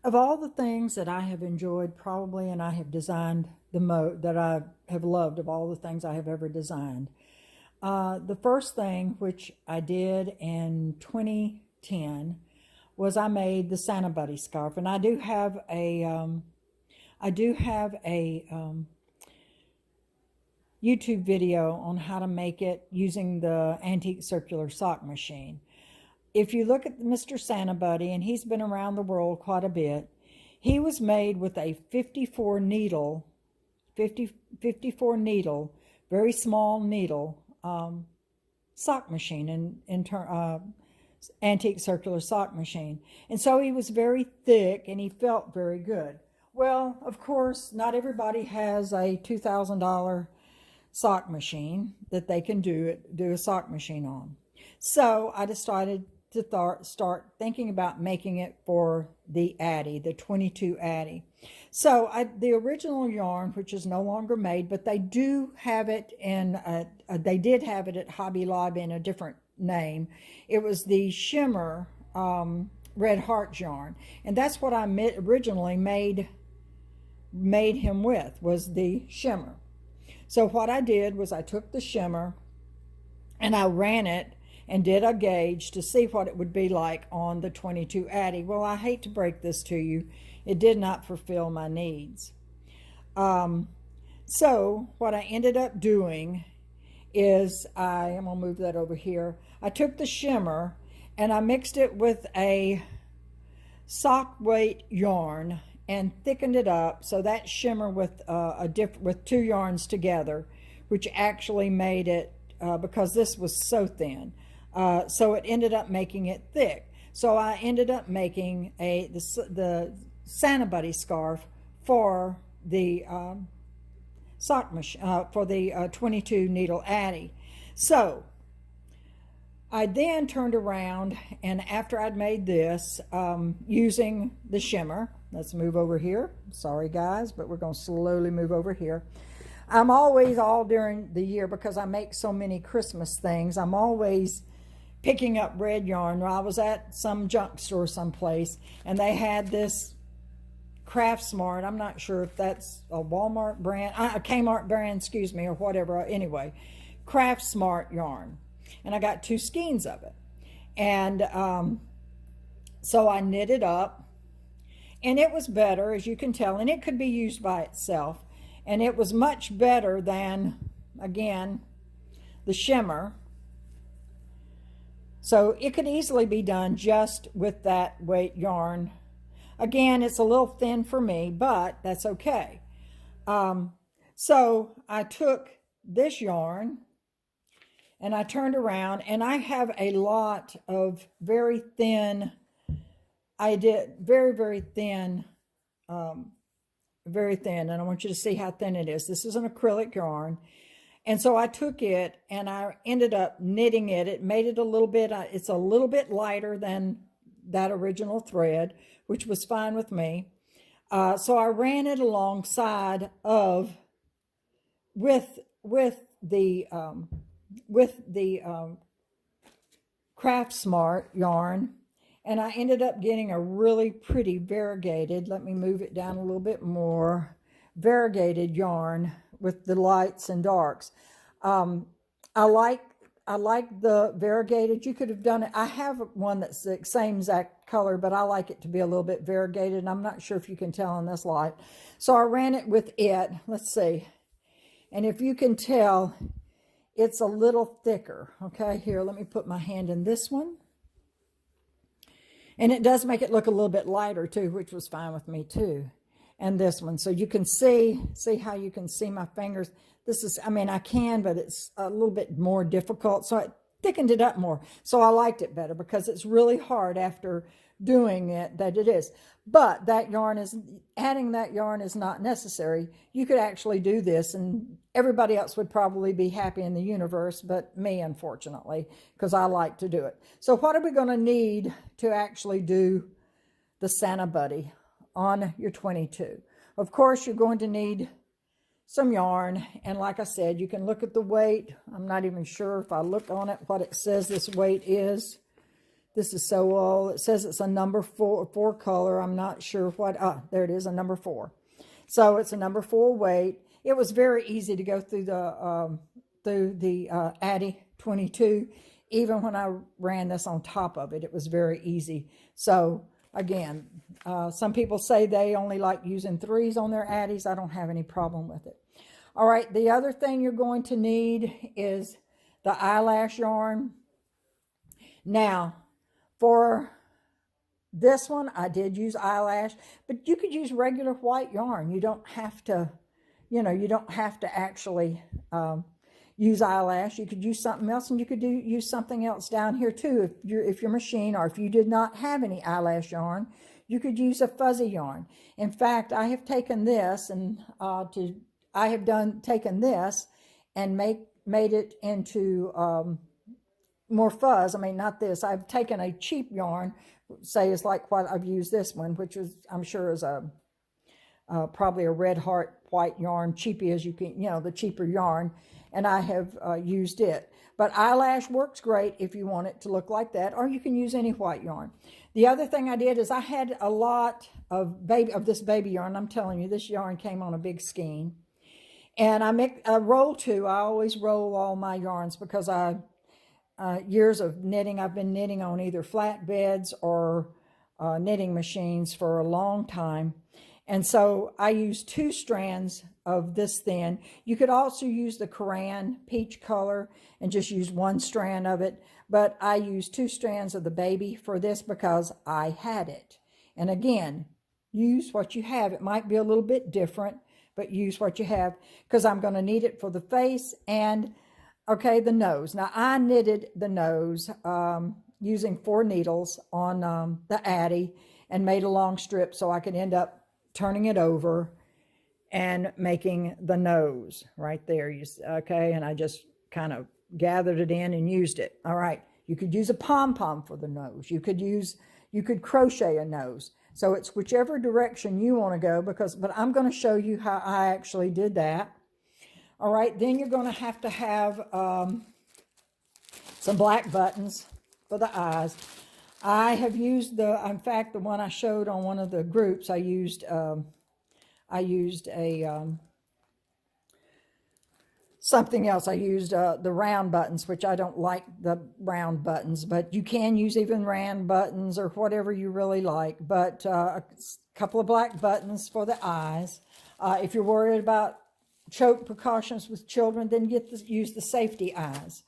Of all the things that I have enjoyed probably and I have designed that I have loved of all the things I have ever designed, the first thing which I did in 2010 was I made the Santa Buddy scarf, and I do have a YouTube video on how to make it using the antique circular sock machine. If you look at Mr. Santa Buddy, and he's been around the world quite a bit, he was made with a 54 needle, very small needle sock machine, antique circular sock machine. And so he was very thick and he felt very good. Well, of course, not everybody has a $2,000 sock machine that they can do a sock machine on. So I decided to start thinking about making it for the Addi, the 22 Addi. So the original yarn, which is no longer made, but they do have it they did have it at Hobby Lobby in a different name. It was the Shimmer Red Heart yarn, and that's what I originally made him with, was the Shimmer. So what I did was I took the Shimmer and I ran it and did a gauge to see what it would be like on the 22 Addi. Well, I hate to break this to you, it did not fulfill my needs. So what I ended up doing is I'm gonna move that over here. I took the Shimmer and I mixed it with a sock weight yarn and thickened it up, so that Shimmer with with two yarns together, which actually made it because this was so thin. So it ended up making it thick. So I ended up making the Santa Buddy scarf for the sock machine, for the 22 needle Addi. So I then turned around, and after I'd made this using the Shimmer, let's move over here. Sorry guys, but we're going to slowly move over here. I'm always, all during the year, because I make so many Christmas things, I'm always picking up red yarn. I was at some junk store someplace, and they had this Craft Smart. I'm not sure if that's a Walmart brand, a Kmart brand, excuse me, or whatever. Anyway, Craft Smart yarn. And I got 2 skeins of it. And so I knit it up, and it was better, as you can tell, and it could be used by itself. And it was much better than, again, the Shimmer. So it could easily be done just with that weight yarn. Again, it's a little thin for me, but that's okay. So I took this yarn and I turned around, and I have a lot of very thin, very thin, and I want you to see how thin it is. This is an acrylic yarn. And so I took it and I ended up knitting it. It made it a little bit, it's a little bit lighter than that original thread, which was fine with me. So I ran it alongside of, with the Craft Smart yarn, and I ended up getting a really pretty variegated, let me move it down a little bit more, variegated yarn with the lights and darks. I like the variegated. You could have done it. I have one that's the same exact color, but I like it to be a little bit variegated, and I'm not sure if you can tell in this light. So I ran it with it. Let's see. And if you can tell, it's a little thicker. Okay, here, let me put my hand in this one. And it does make it look a little bit lighter too, which was fine with me too. And this one, so you can see how you can see my fingers. This is, I mean, I can, but it's a little bit more difficult. So I thickened it up more. So I liked it better, because it's really hard after doing it that it is. But that yarn is, adding that yarn is not necessary. You could actually do this, and everybody else would probably be happy in the universe, but me, unfortunately, because I like to do it. So what are we going to need to actually do the Santa Buddy on your 22? Of course, you're going to need some yarn, and like I said, you can look at the weight. I'm not even sure if I look on it what it says this weight is. This is so old. It says it's a number four color. I'm not sure what. There it is, a number 4. So it's a number 4 weight. It was very easy to go through the Addi 22. Even when I ran this on top of it, it was very easy. So again, some people say they only like using 3s on their Addis. I don't have any problem with it. All right, the other thing you're going to need is the eyelash yarn. Now, for this one, I did use eyelash, but you could use regular white yarn. You don't have to, you don't have to actually use eyelash. You could use something else, and you could use something else down here too. If your machine, or if you did not have any eyelash yarn, you could use a fuzzy yarn. In fact, I have taken this and taken this and made it into more fuzz. I mean, not this. I've taken a cheap yarn, say is like what I've used this one, which is, I'm sure, is probably a Red Heart white yarn, cheapy as you can, the cheaper yarn, and I have used it. But eyelash works great if you want it to look like that, or you can use any white yarn. The other thing I did is I had a lot of this baby yarn. I'm telling you, this yarn came on a big skein. And I make a roll too. I always roll all my yarns because years of knitting, I've been knitting on either flatbeds or knitting machines for a long time. And so I use 2 strands of this thin. You could also use the Koran peach color and just use 1 strand of it. But I use 2 strands of the baby for this because I had it. And again, use what you have. It might be a little bit different, but use what you have, because I'm going to need it for the face and, okay, the nose. Now, I knitted the nose using 4 needles on the Addi and made a long strip so I could end up turning it over and making the nose right there. Okay, and I just kind of gathered it in and used it. All right, you could use a pom-pom for the nose. You could crochet a nose. So it's whichever direction you want to go, but I'm going to show you how I actually did that. All right, then you're going to have some black buttons for the eyes. I have used in fact, the one I showed on one of the groups, I used something else. I used the round buttons, which I don't like the round buttons, but you can use even round buttons or whatever you really like. But a couple of black buttons for the eyes. If you're worried about choke precautions with children, then use the safety eyes.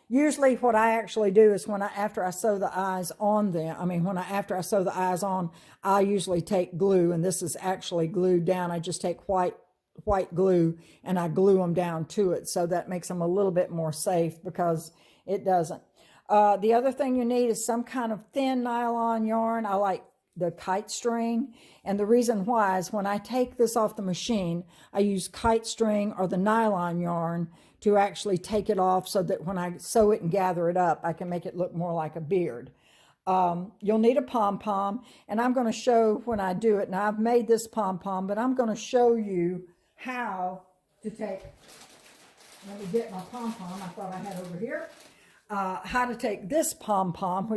Usually what I actually do is after I sew the eyes on them, after I sew the eyes on, I usually take glue, and this is actually glued down. I just take white glue and I glue them down to it, so that makes them a little bit more safe because it doesn't. The other thing you need is some kind of thin nylon yarn. I like the kite string, and the reason why is when I take this off the machine, I use kite string or the nylon yarn to actually take it off so that when I sew it and gather it up, I can make it look more like a beard. You'll need a pom-pom, and I'm going to show when I do it. Now, I've made this pom-pom, but I'm going to show you how to take, let me get my pom-pom, I thought I had over here, how to take this pom-pom,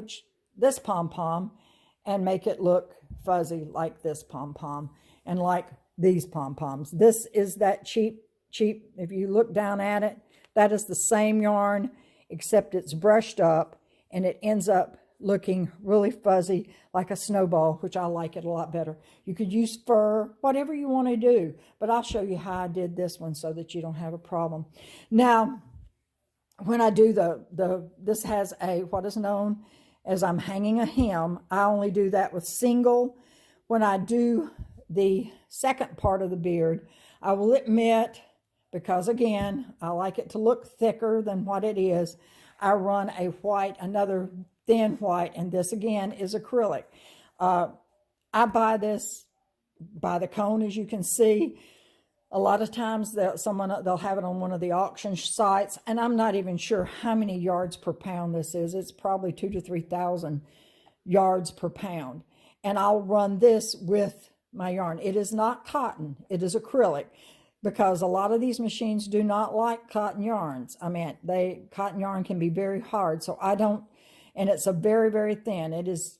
and make it look fuzzy like this pom-pom and like these pom-poms. This is that cheap, if you look down at it, that is the same yarn, except it's brushed up and it ends up looking really fuzzy like a snowball, which I like it a lot better. You could use fur, whatever you want to do, but I'll show you how I did this one so that you don't have a problem. Now, when I do this has what is known as I'm hanging a hem. I only do that with single. When I do the second part of the beard, I will admit, because again, I like it to look thicker than what it is, I run another thin white, and this again is acrylic. I buy this by the cone, as you can see. A lot of times they'll have it on one of the auction sites, and I'm not even sure how many yards per pound this is. It's probably 2,000 to 3,000 yards per pound. And I'll run this with my yarn. It is not cotton, it is acrylic, because a lot of these machines do not like cotton yarns. Cotton yarn can be very hard, so I don't and it's a very, very thin. It is,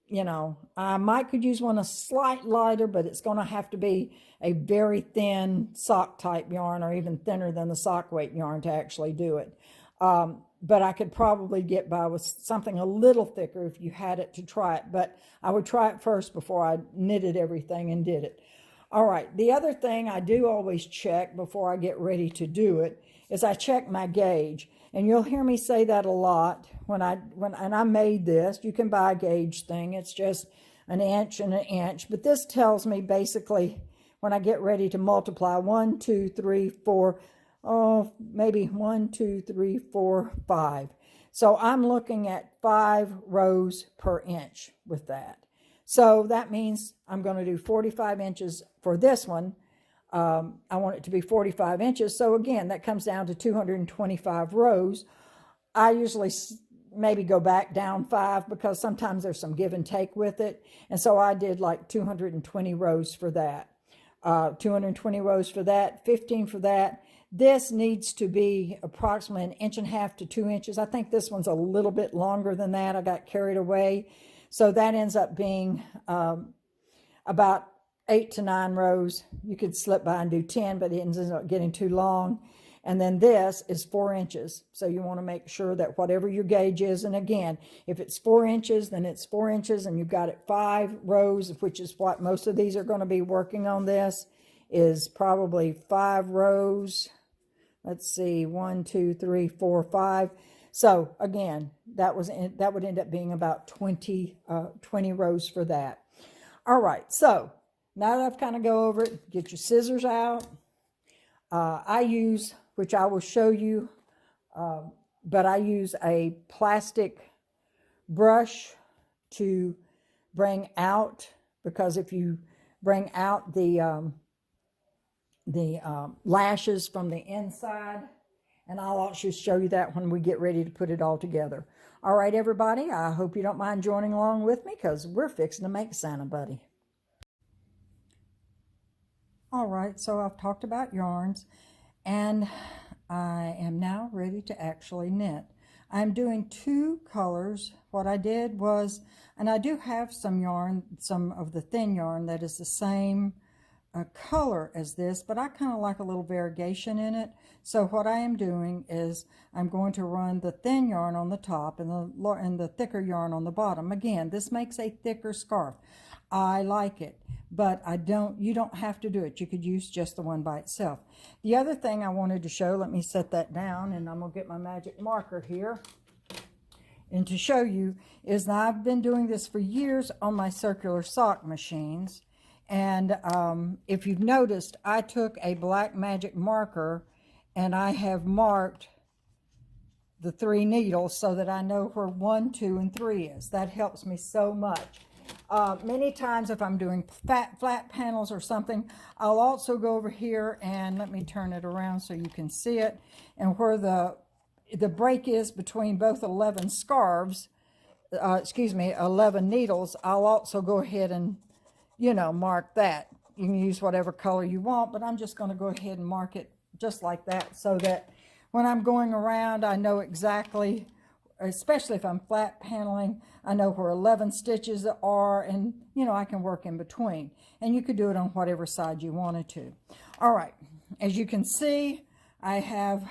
you know, I might could use one a slight lighter, but it's going to have to be a very thin sock type yarn, or even thinner than the sock weight yarn to actually do it. But I could probably get by with something a little thicker if you had it to try it. But I would try it first before I knitted everything and did it. All right, the other thing I do always check before I get ready to do it is I check my gauge. And you'll hear me say that a lot when I made this. You can buy a gauge thing. It's just an inch and an inch. But this tells me basically when I get ready to multiply 1, 2, 3, 4, oh, maybe 1, 2, 3, 4, 5. So I'm looking at 5 rows per inch with that. So that means I'm going to do 45 inches for this one. I want it to be 45 inches. So again, that comes down to 225 rows. I usually maybe go back down 5 because sometimes there's some give and take with it. And so I did like 220 rows for that. 220 rows for that, 15 for that. This needs to be approximately 1.5 inches to 2 inches. I think this one's a little bit longer than that. I got carried away. So that ends up being about 8 to 9 rows. You could slip by and do 10, but it ends up getting too long. And then this is 4 inches. So you want to make sure that whatever your gauge is, and again, if it's 4 inches, then it's 4 inches, and you've got it 5 rows, which is what most of these are going to be working on. This is probably 5 rows. Let's see, 1, 2, 3, 4, 5. So again, that would end up being about 20 rows for that. All right, so now that I've kind of go over it, get your scissors out. I use, which I will show you, but I use a plastic brush to bring out, because if you bring out the lashes from the inside, and I'll also show you that when we get ready to put it all together. All right, everybody, I hope you don't mind joining along with me, because we're fixing to make Santa Buddy. All right, so I've talked about yarns, and I am now ready to actually knit. I'm doing 2 colors. What I did was, and I do have some yarn, some of the thin yarn that is the same color as this, but I kind of like a little variegation in it. So what I am doing is I'm going to run the thin yarn on the top and the thicker yarn on the bottom. Again, this makes a thicker scarf. I like it, but you don't have to do it. You could use just the one by itself. The other thing I wanted to show, let me set that down, and I'm gonna get my magic marker here. And to show you is that I've been doing this for years on my circular sock machines. And if you've noticed, I took a black magic marker and I have marked the 3 needles so that I know where 1, 2, and 3 is. That helps me so much. Many times if I'm doing flat panels or something, I'll also go over here and let me turn it around so you can see it. And where the break is between both 11 scarves, 11 needles, I'll also go ahead and, mark that. You can use whatever color you want, but I'm just going to go ahead and mark it just like that so that when I'm going around, I know exactly, especially if I'm flat paneling, I know where 11 stitches are, and, I can work in between. And you could do it on whatever side you wanted to. All right, as you can see, I have,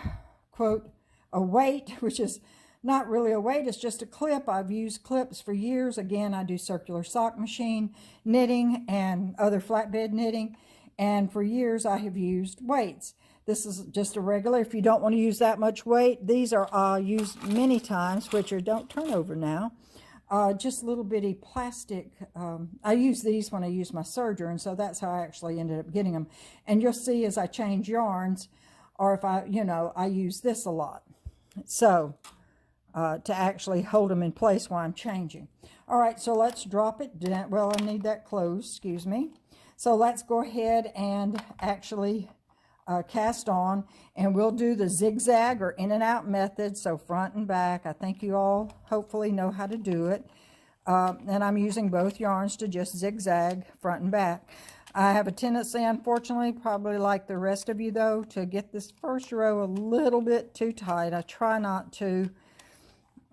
quote, a weight, which is not really a weight, it's just a clip. I've used clips for years. Again, I do circular sock machine knitting and other flatbed knitting, and for years I have used weights. This is just a regular. If you don't want to use that much weight, these are used many times, which are, don't turn over now, just little bitty plastic. I use these when I use my serger, and so that's how I actually ended up getting them. And you'll see as I change yarns, or if I use this a lot. So to actually hold them in place while I'm changing. All right, so let's drop it down. Well, I need that closed, excuse me. So let's go ahead and actually cast on, and we'll do the zigzag or in and out method, so front and back. I think you all hopefully know how to do it. And I'm using both yarns to just zigzag front and back. I have a tendency, unfortunately, probably like the rest of you though, to get this first row a little bit too tight. I try not to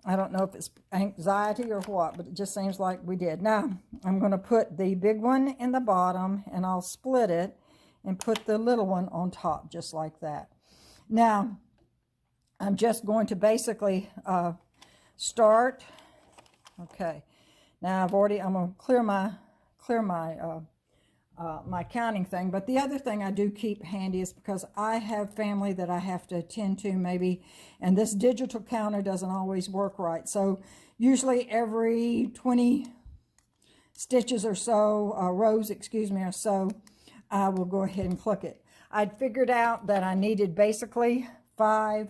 I don't know if it's anxiety or what, but it just seems like we did. Now, I'm going to put the big one in the bottom, and I'll split it and put the little one on top, just like that. Now, I'm just going to basically start. Okay. Now, I'm going to clear my my counting thing. But the other thing I do keep handy is because I have family that I have to attend to maybe, and this digital counter doesn't always work right. So usually every 20 stitches or so, rows, excuse me, or so, I will go ahead and click it. I'd figured out that I needed basically 5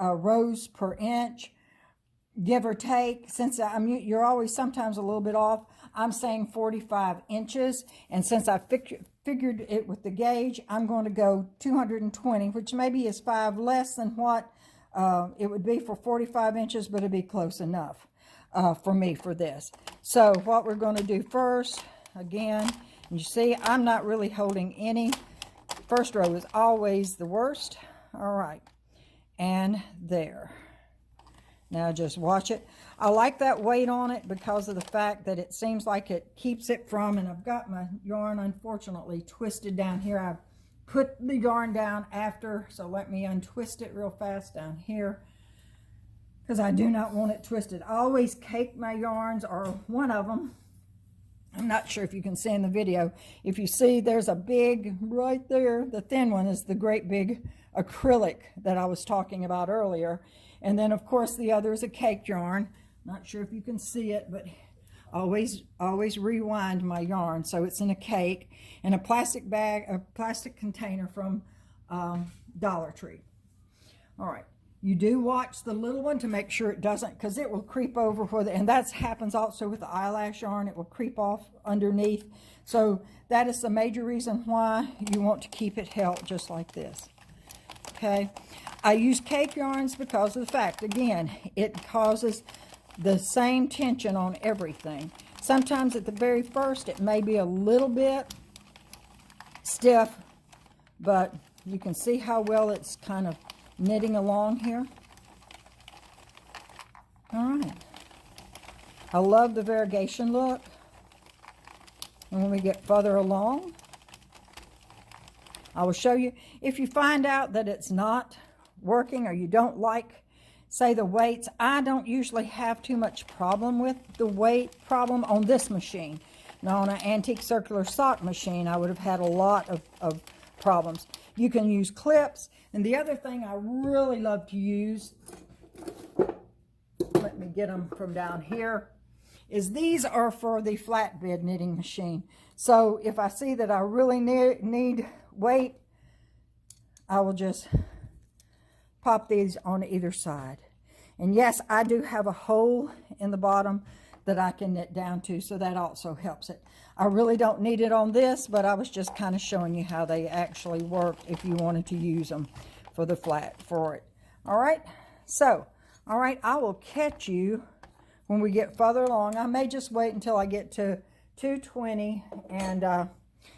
rows per inch, give or take. Since you're always sometimes a little bit off, I'm saying 45 inches. And since I figured it with the gauge, I'm going to go 220, which maybe is 5 less than what it would be for 45 inches, but it'd be close enough for me for this. So what we're going to do first, again, you see, I'm not really holding any. First row is always the worst. All right. And there. Now just watch it. I like that weight on it because of the fact that it seems like it keeps it from, and I've got my yarn unfortunately twisted down here. I put the yarn down after, so let me untwist it real fast down here because I do not want it twisted. I always cake my yarns, or one of them. I'm not sure if you can see in the video. If you see, there's a big right there. The thin one is the great big acrylic that I was talking about earlier. And then, of course, the other is a cake yarn. Not sure if you can see it, but always rewind my yarn so it's in a cake, and a plastic bag, a plastic container from Dollar Tree. All right. You do watch the little one to make sure it doesn't, because it will creep over for the, and that happens also with the eyelash yarn. It will creep off underneath. So that is the major reason why you want to keep it held just like this. Okay. I use cake yarns because of the fact, again, it causes the same tension on everything. Sometimes at the very first it may be a little bit stiff, but you can see how well it's kind of knitting along here. All right. I love the variegation look. And when we get further along, I will show you. If you find out that it's not working, or you don't like, say, the weights, I don't usually have too much problem with the weight problem on this machine. Now, on an antique circular sock machine, I would have had a lot of problems. You can use clips. And the other thing I really love to use, let me get them from down here, is these are for the flatbed knitting machine. So if I see that I really need weight, I will just pop these on either side. And yes, I do have a hole in the bottom that I can knit down to, so that also helps it. I really don't need it on this, but I was just kind of showing you how they actually work if you wanted to use them for the flat for it. All right, so, all right, I will catch you when we get further along. I may just wait until I get to 220 and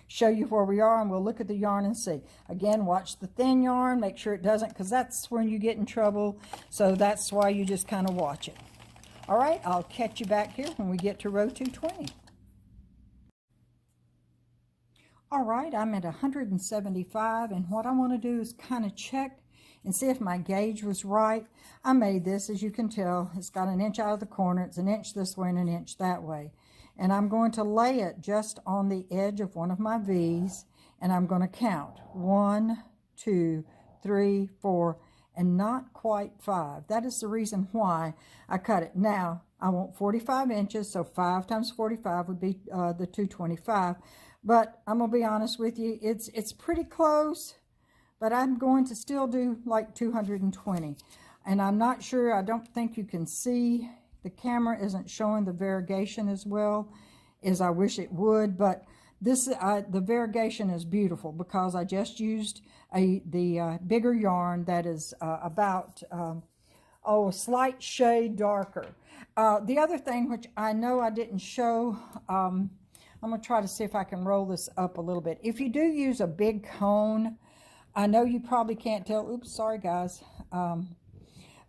show you where we are, and we'll look at the yarn and see. Again, watch the thin yarn, make sure it doesn't, because that's when you get in trouble. So that's why you just kind of watch it. All right, I'll catch you back here when we get to row 220. All right, I'm at 175, and what I want to do is kind of check and see if my gauge was right. I made this, as you can tell. It's got an inch out of the corner. It's an inch this way and an inch that way. And I'm going to lay it just on the edge of one of my V's, and I'm going to count 1, 2, 3, 4, and not quite 5. That is the reason why I cut it. Now, I want 45 inches, so 5 times 45 would be the 225. But I'm going to be honest with you, it's pretty close, but I'm going to still do like 220. And I'm not sure, I don't think you can see. The camera isn't showing the variegation as well as I wish it would, but this the variegation is beautiful because I just used the bigger yarn that is about a slight shade darker. The other thing, which I know I didn't show, I'm going to try to see if I can roll this up a little bit. If you do use a big cone, I know you probably can't tell. Oops, sorry guys.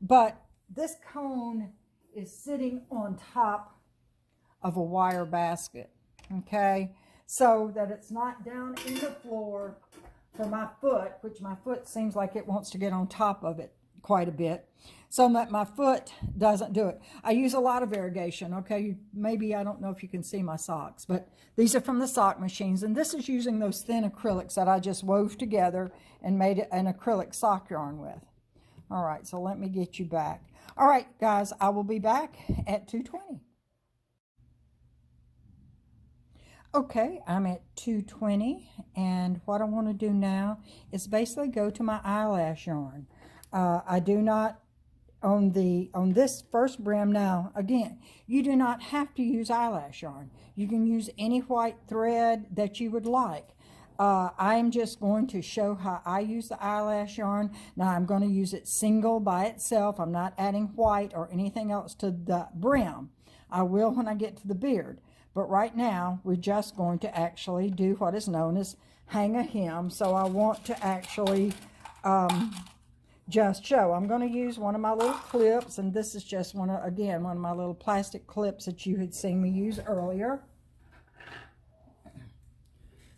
But this cone is sitting on top of a wire basket, okay? So that it's not down in the floor for my foot, which my foot seems like it wants to get on top of it quite a bit, so that my foot doesn't do it. I use a lot of irrigation, okay? Maybe, I don't know if you can see my socks, but these are from the sock machines, and this is using those thin acrylics that I just wove together and made an acrylic sock yarn with. All right, so let me get you back. All right, guys, I will be back at 2:20. Okay, I'm at 2:20, and what I want to do now is basically go to my eyelash yarn. I do not, on this first brim now, again, you do not have to use eyelash yarn. You can use any white thread that you would like. I'm just going to show how I use the eyelash yarn. Now I'm going to use it single by itself. I'm not adding white or anything else to the brim. I will when I get to the beard. But right now, we're just going to actually do what is known as hang a hem. So I want to actually just show. I'm going to use one of my little clips, and this is just one of my little plastic clips that you had seen me use earlier.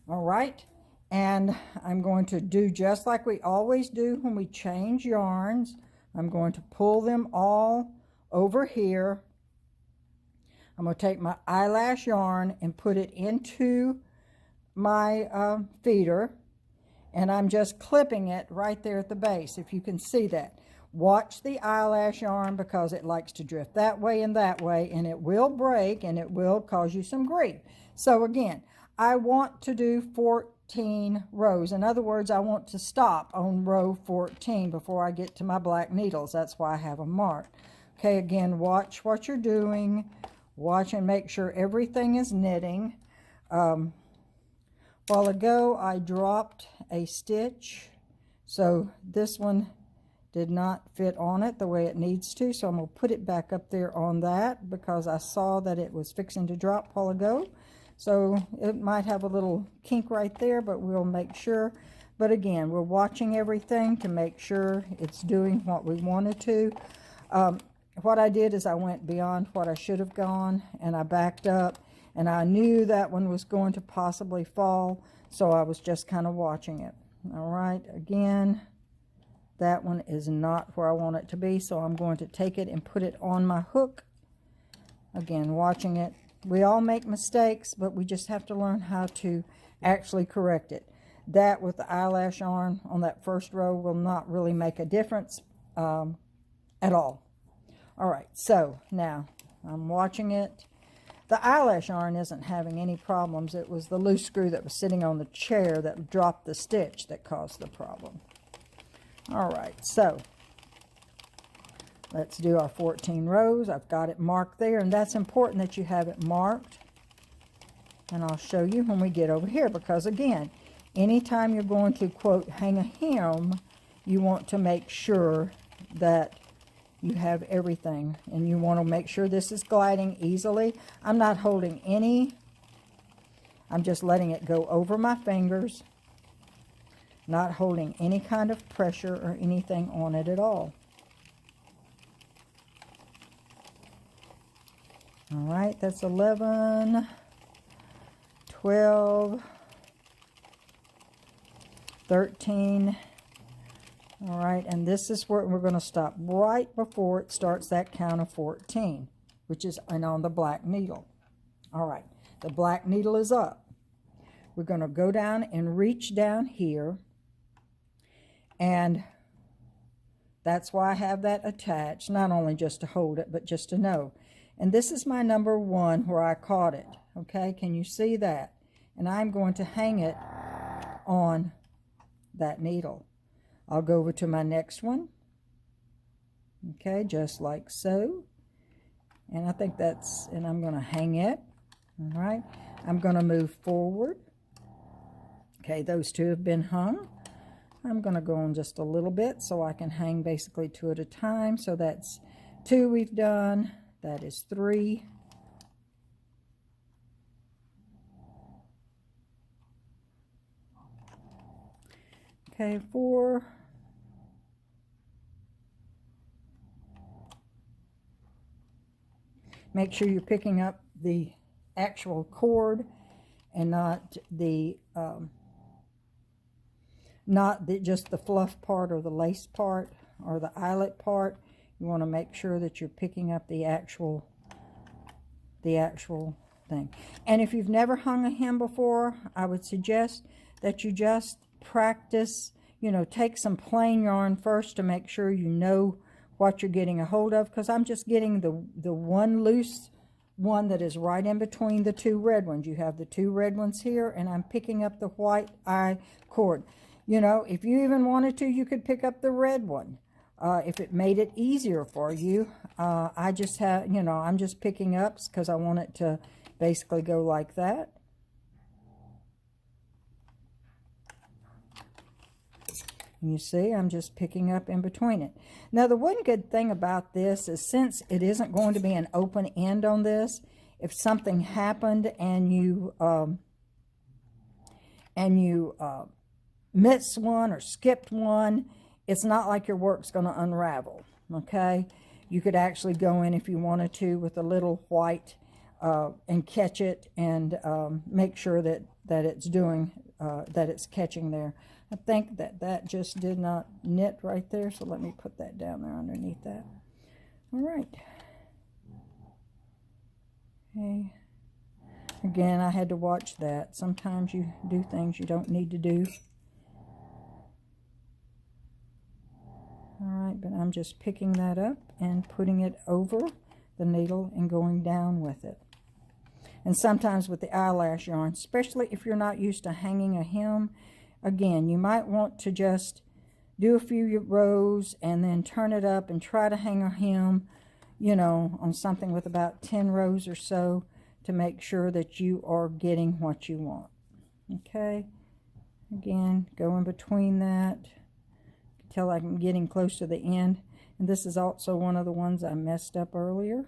All right, and I'm going to do just like we always do when we change yarns. I'm going to pull them all over here. I'm going to take my eyelash yarn and put it into my feeder, and I'm just clipping it right there at the base, if you can see that. Watch the eyelash yarn because it likes to drift that way, and it will break, and it will cause you some grief. So again, I want to do 14 rows. In other words, I want to stop on row 14 before I get to my black needles. That's why I have them marked. Okay, again, watch what you're doing. Watch and make sure everything is knitting. While ago, I dropped a stitch, so this one did not fit on it the way it needs to, so I'm going to put it back up there on that because I saw that it was fixing to drop while ago. So it might have a little kink right there, but we'll make sure. But again, we're watching everything to make sure it's doing what we wanted to. What I did is I went beyond what I should have gone, and I backed up, and I knew that one was going to possibly fall, so I was just kind of watching it. All right, again, that one is not where I want it to be, so I'm going to take it and put it on my hook. Again, watching it. We all make mistakes, but we just have to learn how to actually correct it. That with the eyelash yarn on that first row will not really make a difference at all. All right, so now I'm watching it. The eyelash yarn isn't having any problems. It was the loose screw that was sitting on the chair that dropped the stitch that caused the problem. All right, so let's do our 14 rows. I've got it marked there, and that's important that you have it marked. And I'll show you when we get over here, because again, anytime you're going to, quote, hang a hem, you want to make sure that you have everything, and you want to make sure this is gliding easily. I'm not holding any. I'm just letting it go over my fingers, not holding any kind of pressure or anything on it at all. All right, that's 11, 12, 13. All right, and this is where we're going to stop right before it starts that count of 14, which is on the black needle. All right, the black needle is up. We're going to go down and reach down here, and that's why I have that attached, not only just to hold it, but just to know. And this is my number 1 where I caught it. Okay, can you see that? And I'm going to hang it on that needle. I'll go over to my next one. Okay, just like so. And I think that's, and I'm going to hang it. All right, I'm going to move forward. Okay, those two have been hung. I'm going to go on just a little bit so I can hang basically 2 at a time. So that's 2 we've done. That is 3. Okay, 4. make sure you're picking up the actual cord and not just the fluff part or the lace part or the eyelet part. You want to make sure that you're picking up the actual thing. And if you've never hung a hem before, I would suggest that you just practice, you know, take some plain yarn first to make sure you know what you're getting a hold of, because I'm just getting the one loose one that is right in between the two red ones. You have the two red ones here, and I'm picking up the white eye cord. You know, if you even wanted to, you could pick up the red one. If it made it easier for you, I just have, you know, I'm just picking up because I want it to basically go like that. And you see, I'm just picking up in between it. Now, the one good thing about this is, since it isn't going to be an open end on this, if something happened and you missed one or skipped one, it's not like your work's going to unravel, okay? You could actually go in if you wanted to with a little white and catch it, and make sure that it's doing, that it's catching there. I think that just did not knit right there, so let me put that down there underneath that. All right. Okay. Again, I had to watch that. Sometimes you do things you don't need to do. All right, but I'm just picking that up and putting it over the needle and going down with it. And sometimes with the eyelash yarn, especially if you're not used to hanging a hem, again, you might want to just do a few rows and then turn it up and try to hang a hem, you know, on something with about 10 rows or so, to make sure that you are getting what you want. Okay, again, go in between that until I'm getting close to the end. And this is also one of the ones I messed up earlier.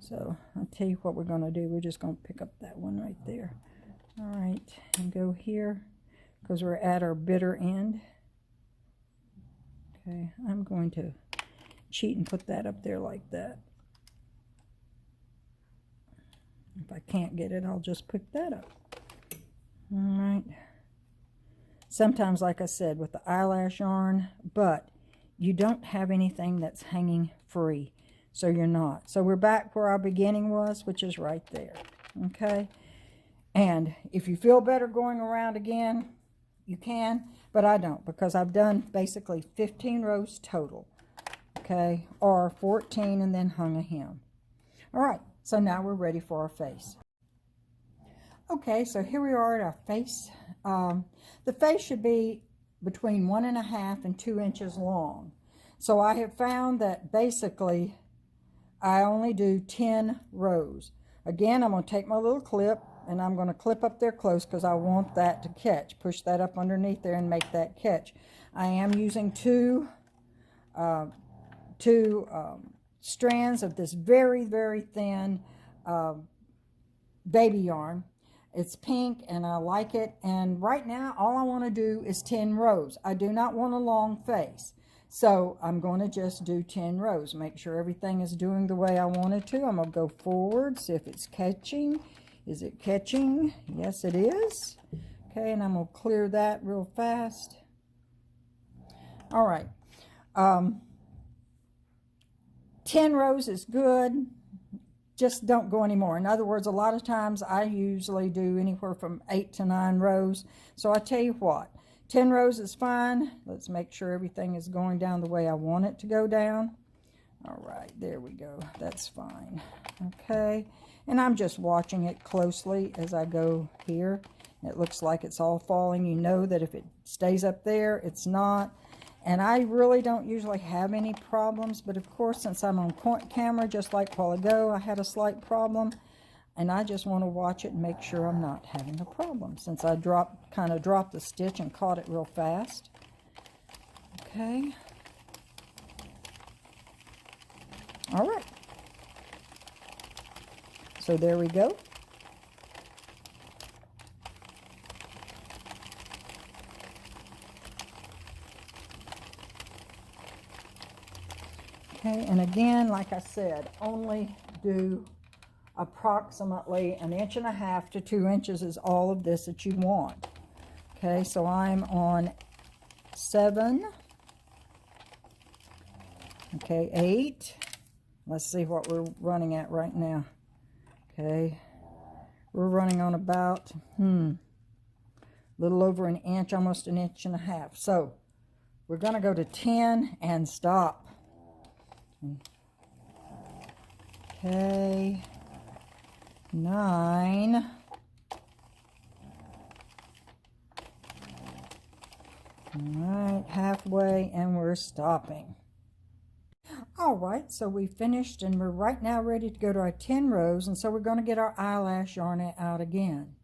So I'll tell you what we're going to do. We're just going to pick up that one right there. All right, and go here because we're at our bitter end. Okay, I'm going to cheat and put that up there like that. If I can't get it, I'll just pick that up. All right. Sometimes, like I said, with the eyelash yarn, but you don't have anything that's hanging free, so you're not. So we're back where our beginning was, which is right there. Okay. And if you feel better going around again, you can, but I don't, because I've done basically 15 rows total, okay, or 14 and then hung a hem. All right, so now we're ready for our face. Okay, so here we are at our face. The face should be between 1.5 and 2 inches long. So I have found that basically I only do 10 rows. Again, I'm going to take my little clip, and I'm going to clip up there close because I want that to catch. Push that up underneath there and make that catch. I am using two strands of this very, very thin baby yarn. It's pink and I like it. And right now, all I want to do is 10 rows. I do not want a long face. So I'm going to just do 10 rows. Make sure everything is doing the way I want it to. I'm going to go forward, see if it's catching. Is it catching? Yes, it is. Okay, and I'm going to clear that real fast. All right. 10 rows is good. Just don't go anymore. In other words, a lot of times I usually do anywhere from 8 to 9 rows. So I tell you what, 10 rows is fine. Let's make sure everything is going down the way I want it to go down. All right, there we go. That's fine. Okay. And I'm just watching it closely as I go here. It looks like it's all falling. You know that if it stays up there, it's not. And I really don't usually have any problems. But of course, since I'm on camera, just like a while ago, I had a slight problem. And I just want to watch it and make sure I'm not having a problem, since I kind of dropped the stitch and caught it real fast. Okay. All right. So there we go. Okay, and again, like I said, only do approximately 1.5 to 2 inches is all of this that you want. Okay, so I'm on 7. Okay, 8. Let's see what we're running at right now. Okay, we're running on about, a little over an inch, almost 1.5 inches. So we're going to go to 10 and stop. Okay, 9. All right, halfway, and we're stopping. All right, so we finished, and we're right now ready to go to our 10 rows, and so we're going to get our eyelash yarn out again.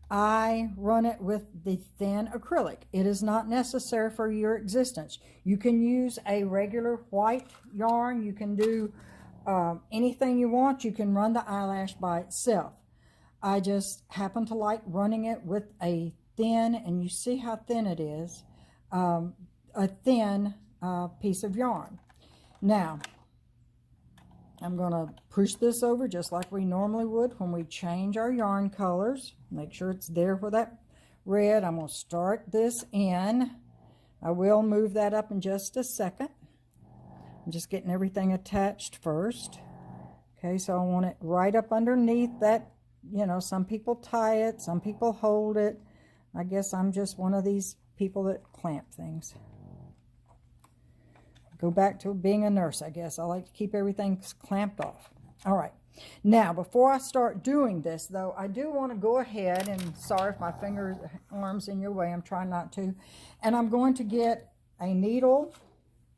I run it with the thin acrylic. It is not necessary for your existence. You can use a regular white yarn. You can do anything you want. You can run the eyelash by itself. I just happen to like running it with a thin, and you see how thin it is, a thin piece of yarn. Now, I'm going to push this over just like we normally would when we change our yarn colors. Make sure it's there for that red. I'm going to start this in. I will move that up in just a second. I'm just getting everything attached first. Okay, so I want it right up underneath that. You know, some people tie it, some people hold it. I guess I'm just one of these people that clamp things. Go back to being a nurse, I guess. I like to keep everything clamped off. All right. Now, before I start doing this, though, I do want to go ahead, and sorry if my arm's in your way. I'm trying not to. And I'm going to get a needle.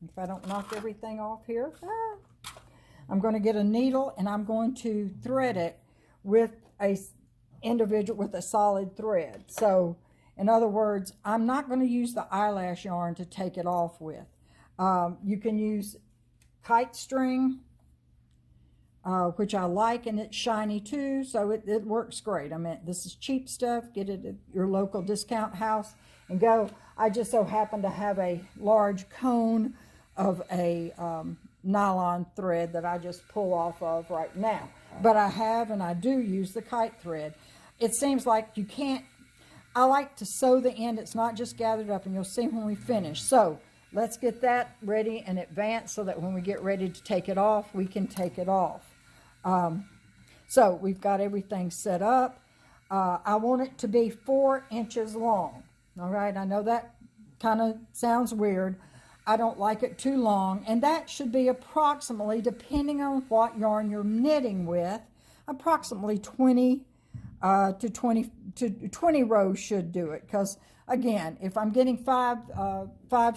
If I don't knock everything off here. I'm going to get a needle, and I'm going to thread it with a solid thread. So, in other words, I'm not going to use the eyelash yarn to take it off with. You can use kite string, which I like, and it's shiny too, so it works great. I mean, this is cheap stuff. Get it at your local discount house and go. I just so happen to have a large cone of a nylon thread that I just pull off of right now. But I do use the kite thread. It seems like you can't, I like to sew the end. It's not just gathered up, and you'll see when we finish. So let's get that ready in advance so that when we get ready to take it off, we can take it off. So we've got everything set up. I want it to be 4 inches long. All right, I know that kind of sounds weird. I don't like it too long, and that should be approximately, depending on what yarn you're knitting with, approximately 20 rows should do it. Because again, if I'm getting five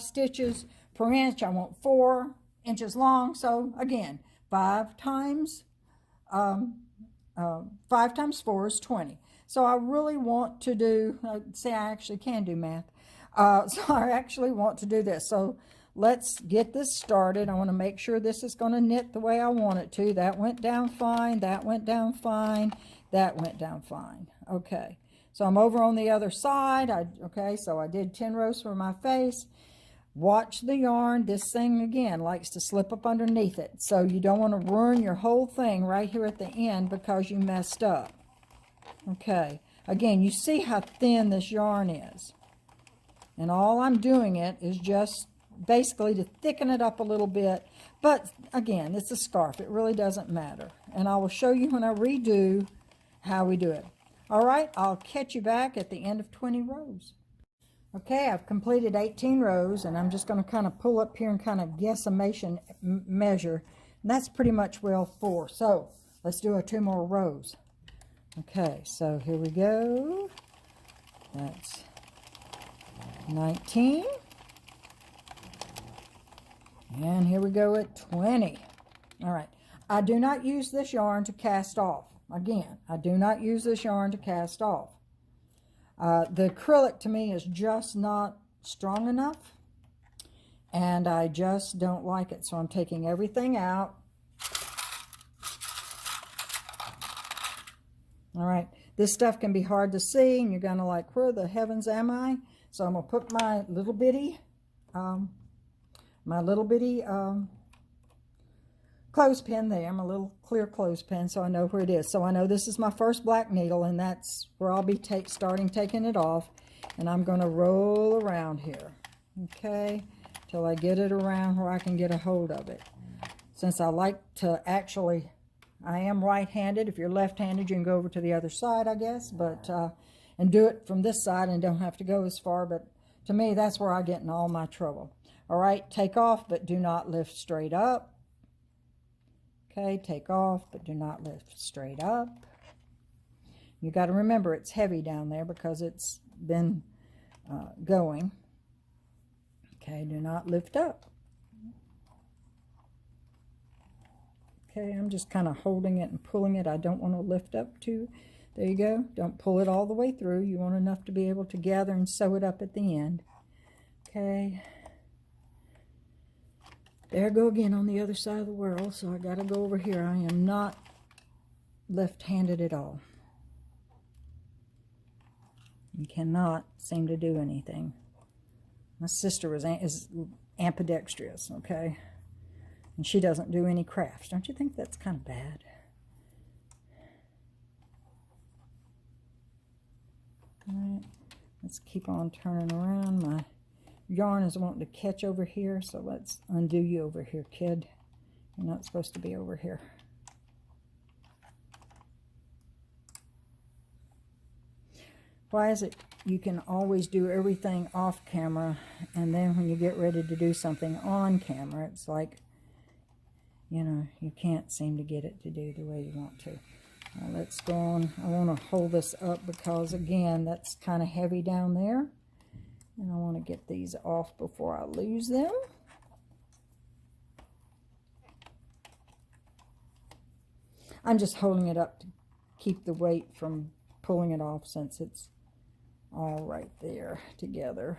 stitches per inch, I want 4 inches long. So again, 5 times 4 is 20. So I really want to do, see, I actually can do math. So I actually want to do this. So let's get this started. I want to make sure this is going to knit the way I want it to. That went down fine. That went down fine. That went down fine. Okay. So I'm over on the other side. Okay, so I did 10 rows for my face. Watch the yarn. This thing, again, likes to slip up underneath it. So you don't want to ruin your whole thing right here at the end because you messed up. Okay. Again, you see how thin this yarn is. And all I'm doing it is just basically to thicken it up a little bit. But again, it's a scarf. It really doesn't matter. And I will show you when I redo how we do it. All right, I'll catch you back at the end of 20 rows. Okay, I've completed 18 rows, and I'm just going to kind of pull up here and kind of guesstimation measure. And that's pretty much well 4. So let's do 2 more rows. Okay, so here we go. That's 19. And here we go at 20. All right, I do not use this yarn to cast off. Again, I do not use this yarn to cast off. The acrylic to me is just not strong enough, and I just don't like it. So I'm taking everything out. All right, this stuff can be hard to see, and you're going to like, where the heavens am I? So I'm going to put my little bitty my little bitty clothespin there, my little clear clothespin, so I know where it is. So I know this is my first black needle, and that's where I'll be starting taking it off. And I'm going to roll around here, okay, till I get it around where I can get a hold of it. Since I like to actually, I am right-handed. If you're left-handed, you can go over to the other side, I guess, but and do it from this side and don't have to go as far. But to me, that's where I get in all my trouble. All right, take off, but do not lift straight up. Okay, take off, but do not lift straight up. You got to remember it's heavy down there because it's been going. Okay, do not lift up. Okay, I'm just kind of holding it and pulling it. I don't want to lift up too. There you go. Don't pull it all the way through. You want enough to be able to gather and sew it up at the end. Okay. There I go again on the other side of the world. So I got to go over here. I am not left-handed at all. You cannot seem to do anything. My sister is ambidextrous, okay? And she doesn't do any crafts. Don't you think that's kind of bad? All right, let's keep on turning around. My yarn is wanting to catch over here, so let's undo you over here, kid. You're not supposed to be over here. Why is it you can always do everything off camera, and then when you get ready to do something on camera, it's like, you know, you can't seem to get it to do the way you want to. Now let's go on. I want to hold this up because, again, that's kind of heavy down there. And I want to get these off before I lose them. I'm just holding it up to keep the weight from pulling it off since it's all right there together.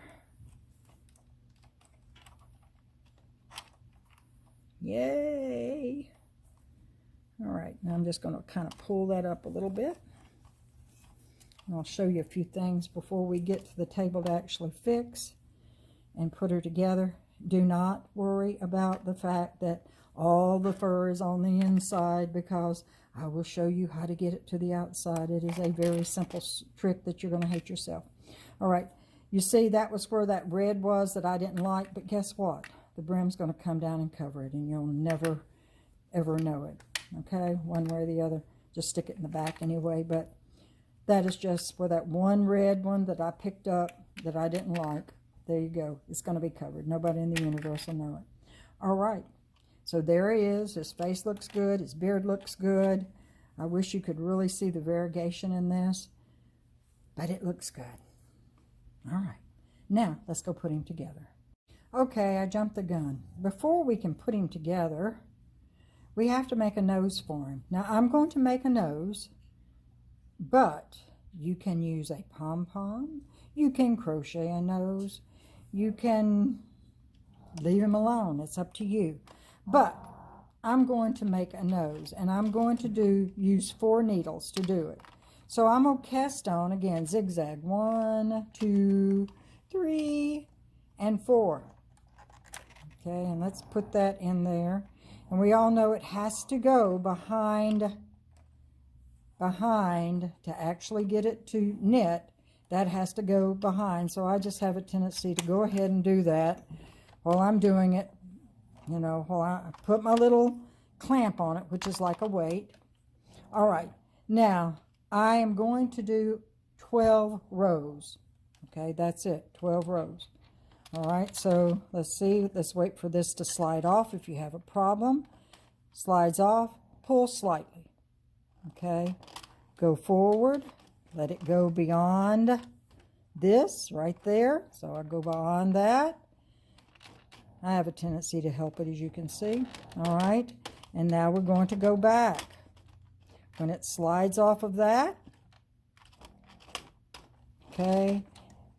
Yay! All right, now I'm just going to kind of pull that up a little bit. And I'll show you a few things before we get to the table to actually fix and put her together. Do not worry about the fact that all the fur is on the inside, because I will show you how to get it to the outside. It is a very simple trick that you're going to hate yourself. All right, you see that was where that red was that I didn't like, but guess what? The brim's going to come down and cover it, and you'll never, ever know it. Okay, one way or the other. Just stick it in the back anyway, but that is just for that one red one that I picked up that I didn't like. There you go. It's going to be covered. Nobody in the universe will know it. All right. So there he is. His face looks good. His beard looks good. I wish you could really see the variegation in this, but it looks good. All right. Now, let's go put him together. Okay, I jumped the gun. Before we can put him together, we have to make a nose for him. Now, I'm going to make a nose, but you can use a pom-pom. You can crochet a nose. You can leave him alone. It's up to you. But I'm going to make a nose, and I'm going to use 4 needles to do it. So I'm going to cast on, again, zigzag. 1, 2, 3, and 4. Okay, and let's put that in there. And we all know it has to go behind to actually get it to knit. That has to go behind. So I just have a tendency to go ahead and do that while I'm doing it. You know, while I put my little clamp on it, which is like a weight. All right, now I am going to do 12 rows. Okay, that's it, 12 rows. All right, so let's see. Let's wait for this to slide off. If you have a problem, slides off, pull slightly. Okay, go forward, let it go beyond this right there. So I go beyond that. I have a tendency to help it, as you can see. All right, and now we're going to go back. When it slides off of that, okay,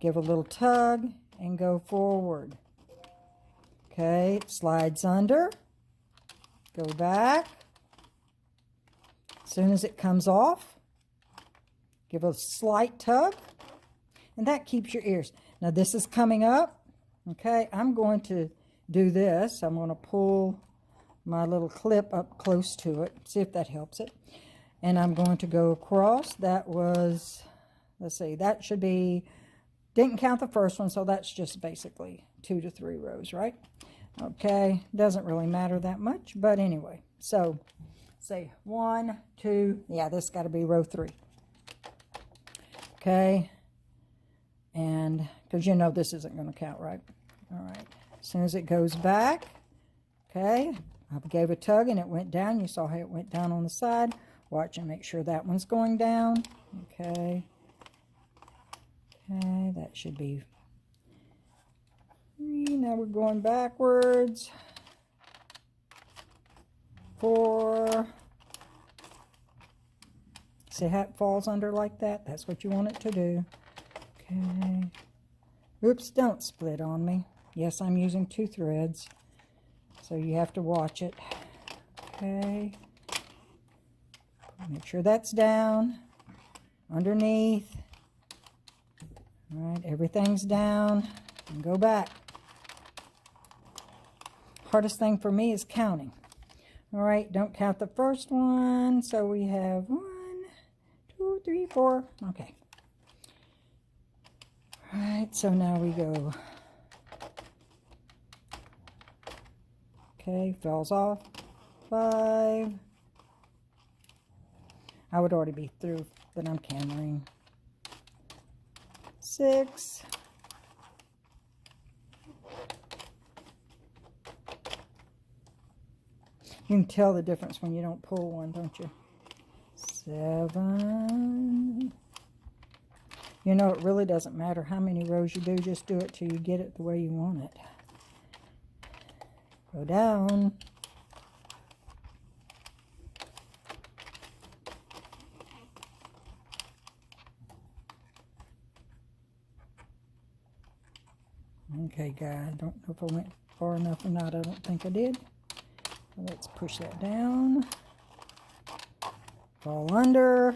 give a little tug and go forward. Okay, it slides under, go back. As soon as it comes off, give a slight tug, and that keeps your ears. Now this is coming up. Okay, I'm going to do this. I'm going to pull my little clip up close to it, see if that helps it. And I'm going to go across. That was, let's see, that should be, didn't count the first one, so that's just basically 2 to 3 rows, right? Okay, doesn't really matter that much, but anyway. So, say 1, 2, yeah, this got to be row 3. Okay, and because you know this isn't going to count, right? All right, as soon as it goes back, okay, I gave a tug and it went down. You saw how it went down on the side. Watch and make sure that one's going down. Okay. Okay, that should be 3. Now we're going backwards. 4. See how it falls under like that? That's what you want it to do. Okay. Oops, don't split on me. Yes, I'm using 2 threads, so you have to watch it. Okay. Make sure that's down. Underneath. All right, everything's down. And go back. Hardest thing for me is counting. All right, don't count the first one. So we have 1, 2, 3, 4. Okay. All right, so now we go. Okay, falls off. 5. I would already be through, but I'm cameraing. 6. 'You can tell the difference when you don't pull one, don't you? 7. You know, it really doesn't matter how many rows you do. Just do it till you get it the way you want it. Go down. Okay, guys, I don't know if I went far enough or not. I don't think I did. Let's push that down. Fall under.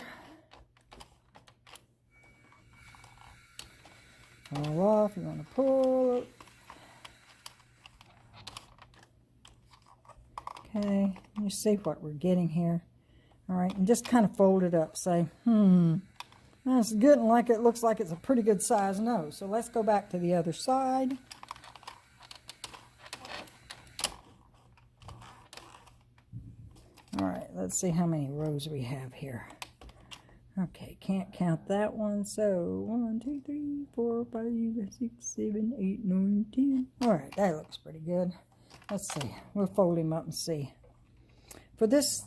Fall off. You want to pull. Okay, you see what we're getting here. All right, and just kind of fold it up. Say, that's good, and like it looks like it's a pretty good size nose. So let's go back to the other side. All right, let's see how many rows we have here. Okay, can't count that one. So 1, 2, 3, 4, 5, 6, 7, 8, 9, 10. All right, that looks pretty good. Let's see. We'll fold him up and see. For this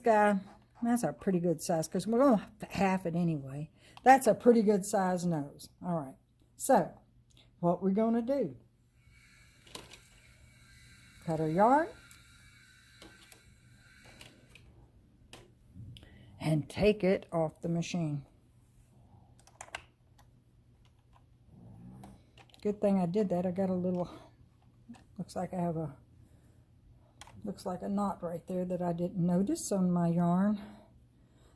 guy, that's a pretty good size because we're going to half it anyway. That's a pretty good size nose. All right. So, what we're going to do, cut our yarn and take it off the machine. Good thing I did that. I got a little, looks like I have a, looks like a knot right there that I didn't notice on my yarn.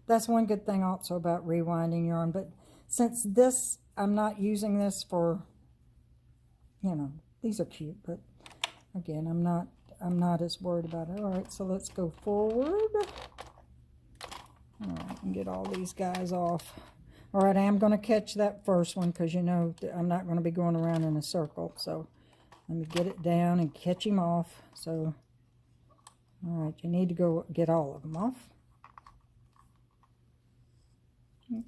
That's one good thing also about rewinding yarn. But since this, I'm not using this for, you know, these are cute, but again, I'm not as worried about it. All right, so let's go forward. All right, and get all these guys off. All right, I am going to catch that first one because, you know, I'm not going to be going around in a circle. So let me get it down and catch him off. So, all right, you need to go get all of them off.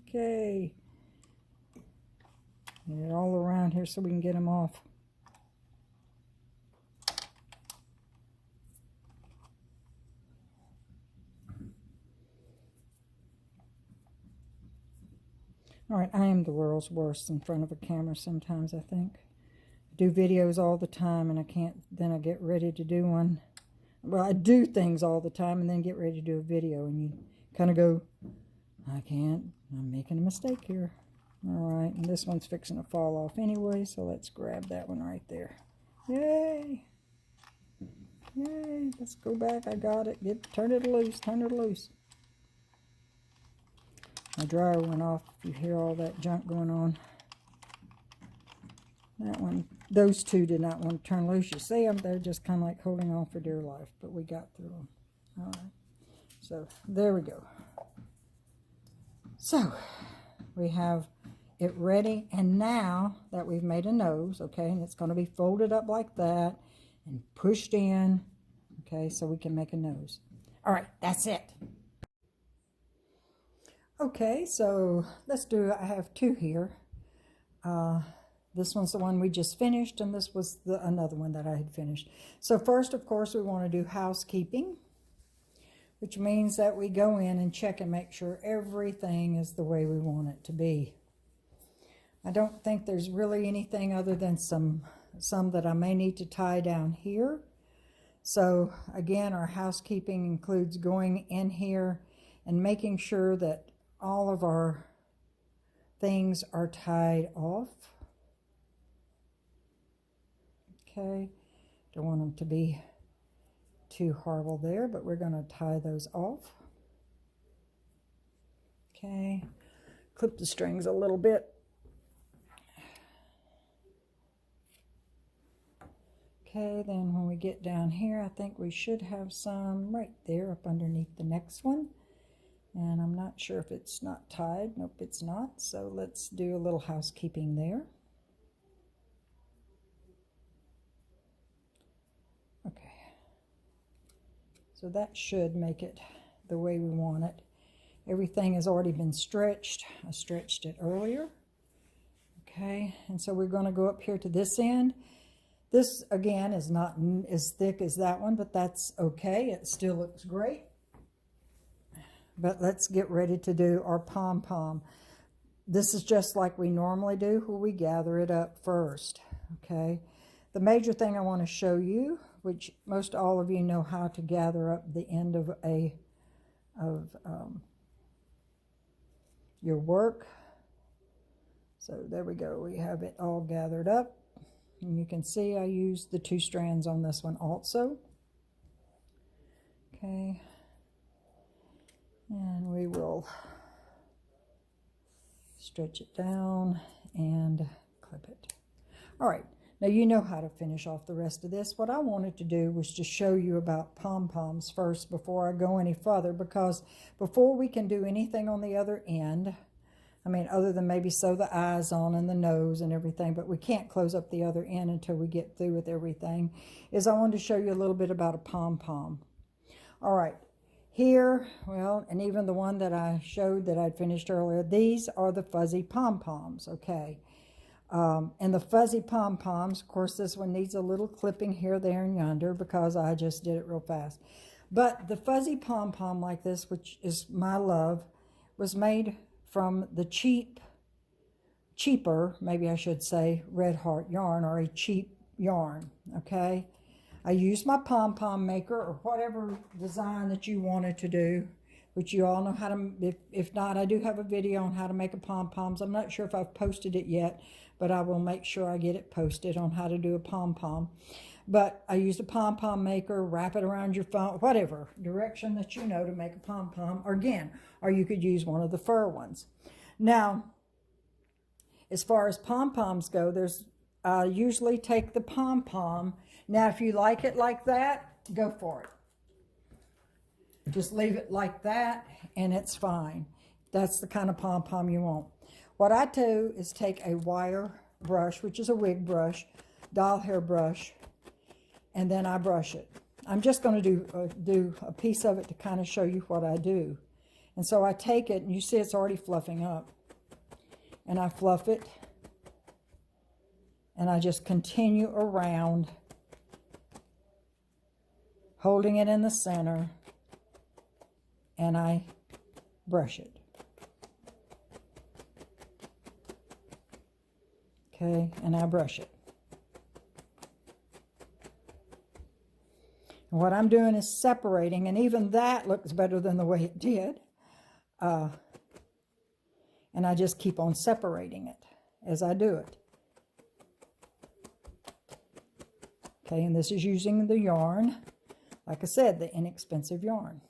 Okay. Get it all around here so we can get them off. All right, I am the world's worst in front of a camera sometimes, I think. I do videos all the time and I can't, then I get ready to do one. Well, I do things all the time and then get ready to do a video and you kind of go, I can't, I'm making a mistake here. All right, and this one's fixing to fall off anyway, so let's grab that one right there. Yay! Yay, let's go back, I got it. Turn it loose, turn it loose. My dryer went off. You hear all that junk going on. That one those two did not want to turn loose. You see them, they're just kind of like holding on for dear life, but we got through them. All right, so there we go. So we have it ready, and now that we've made a nose, okay, and it's going to be folded up like that and pushed in, okay, so we can make a nose. All right, that's it. Okay, so let's do, I have two here. This one's the one we just finished, and this was another one that I had finished. So first, of course, we want to do housekeeping, which means that we go in and check and make sure everything is the way we want it to be. I don't think there's really anything other than some that I may need to tie down here. So again, our housekeeping includes going in here and making sure that all of our things are tied off. Okay, don't want them to be too horrible there, but we're going to tie those off. Okay, clip the strings a little bit. Okay, then when we get down here, I think we should have some right there up underneath the next one. And I'm not sure if it's not tied. Nope, it's not. So let's do a little housekeeping there. Okay. So that should make it the way we want it. Everything has already been stretched. I stretched it earlier. Okay, and so we're going to go up here to this end. This, again, is not as thick as that one, but that's okay. It still looks great. But let's get ready to do our pom-pom. This is just like we normally do, where we gather it up first, okay? The major thing I want to show you, which most all of you know how to gather up the end of your work. So there we go. We have it all gathered up. And you can see I used the 2 strands on this one also. Okay. And we will stretch it down and clip it. All right. Now you know how to finish off the rest of this. What I wanted to do was to show you about pom-poms first before I go any further, because before we can do anything on the other end, I mean, other than maybe sew the eyes on and the nose and everything, but we can't close up the other end until we get through with everything, is I wanted to show you a little bit about a pom-pom. All right, here, well, and even the one that I showed that I'd finished earlier, these are the fuzzy pom-poms, okay? And the fuzzy pom-poms, of course, this one needs a little clipping here, there, and yonder because I just did it real fast. But the fuzzy pom-pom like this, which is my love, was made from the cheaper, maybe I should say, Red Heart yarn, or a cheap yarn, okay? I used my pom-pom maker, or whatever design that you wanted to do, which you all know how to, if not, I do have a video on how to make a pom-poms. I'm not sure if I've posted it yet, but I will make sure I get it posted on how to do a pom-pom. But I used a pom-pom maker, wrap it around your phone, whatever direction that you know to make a pom-pom, or again, or you could use one of the fur ones. Now, as far as pom-poms go, I usually take the pom-pom. Now, if you like it like that, go for it. Just leave it like that, and it's fine. That's the kind of pom-pom you want. What I do is take a wire brush, which is a wig brush, doll hair brush, and then I brush it. I'm just going to do a piece of it to kind of show you what I do. And so I take it, and you see it's already fluffing up. And I fluff it, and I just continue around, holding it in the center, and I brush it. Okay, and I brush it. And what I'm doing is separating, and even that looks better than the way it did. And I just keep on separating it as I do it. Okay, and this is using the yarn, like I said, the inexpensive yarn.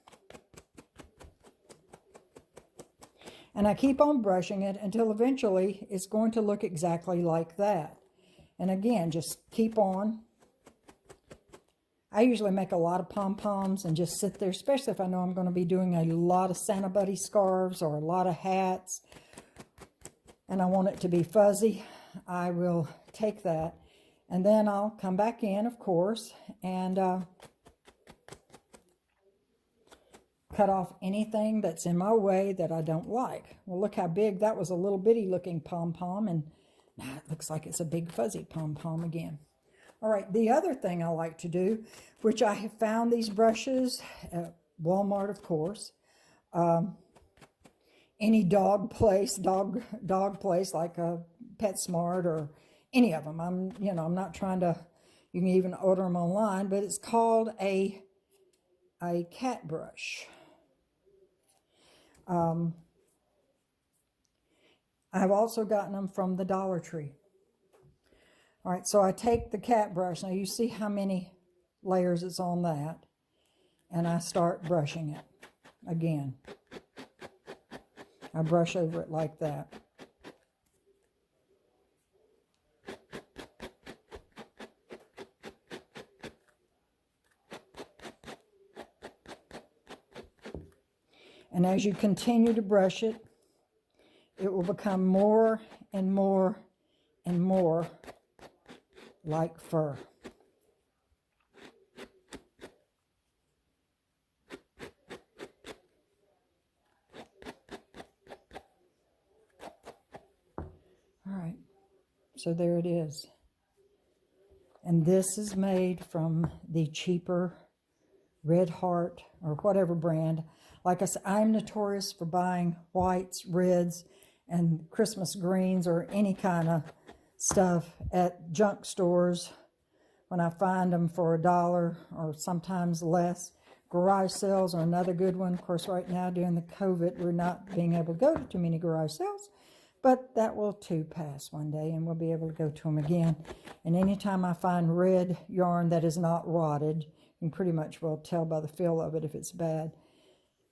And I keep on brushing it until eventually it's going to look exactly like that. And again, just keep on. I usually make a lot of pom-poms and just sit there, especially if I know I'm going to be doing a lot of Santa Buddy scarves or a lot of hats, and I want it to be fuzzy. I will take that, and then I'll come back in, of course, and cut off anything that's in my way that I don't like. Well, look how big. That was a little bitty looking pom-pom, and now it looks like it's a big fuzzy pom-pom again. All right, the other thing I like to do, which I have found these brushes at Walmart, of course, any dog place like a PetSmart or any of them. I'm not trying to, you can even order them online, but it's called a cat brush. I've also gotten them from the Dollar Tree. All right, so I take the cat brush. Now you see how many layers it's on that. And I start brushing it again. I brush over it like that. And as you continue to brush it, it will become more and more and more like fur. All right, so there it is. And this is made from the cheaper Red Heart or whatever brand. Like I said, I'm notorious for buying whites, reds, and Christmas greens or any kind of stuff at junk stores when I find them for $1 or sometimes less. Garage sales are another good one. Of course, right now during the COVID, we're not being able to go to too many garage sales, but that will too pass one day and we'll be able to go to them again. And anytime I find red yarn that is not rotted, you can pretty much well tell by the feel of it if it's bad.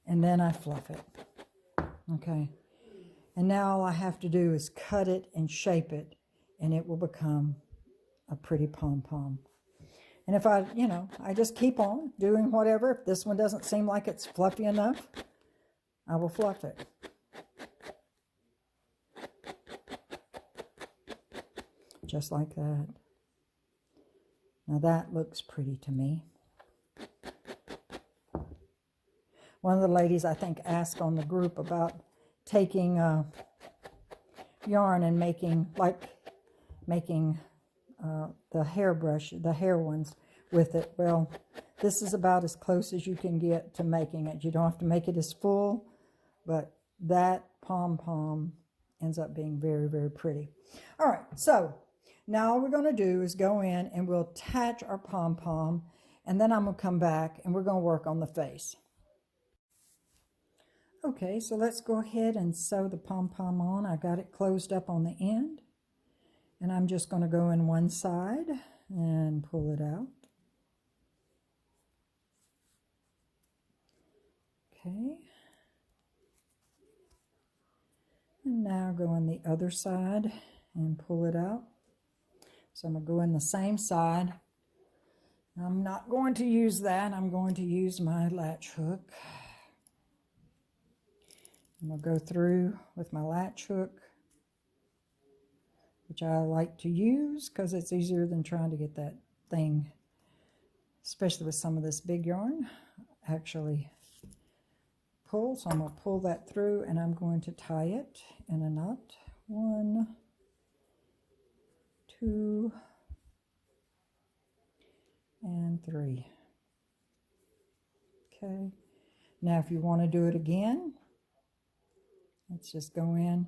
And then I fluff it. Okay. And now all I have to do is cut it and shape it, and it will become a pretty pom-pom. And if I just keep on doing whatever. If this one doesn't seem like it's fluffy enough, I will fluff it. Just like that. Now that looks pretty to me. One of the ladies, I think, asked on the group about taking yarn and making the hairbrush, the hair ones with it. Well, this is about as close as you can get to making it. You don't have to make it as full, but that pom-pom ends up being very, very pretty. All right, so now all we're going to do is go in and we'll attach our pom-pom, and then I'm going to come back and we're going to work on the face. Okay, so let's go ahead and sew the pom-pom on. I got it closed up on the end, and I'm just going to go in one side and pull it out. Okay. And now go on the other side and pull it out. So I'm going to go in the same side. I'm not going to use that. I'm going to use my latch hook. I'm going to go through with my latch hook, which I like to use because it's easier than trying to get that thing, especially with some of this big yarn, actually pull. So I'm going to pull that through and I'm going to tie it in a knot. 1, 2, and 3. Okay. Now if you want to do it again, let's just go in.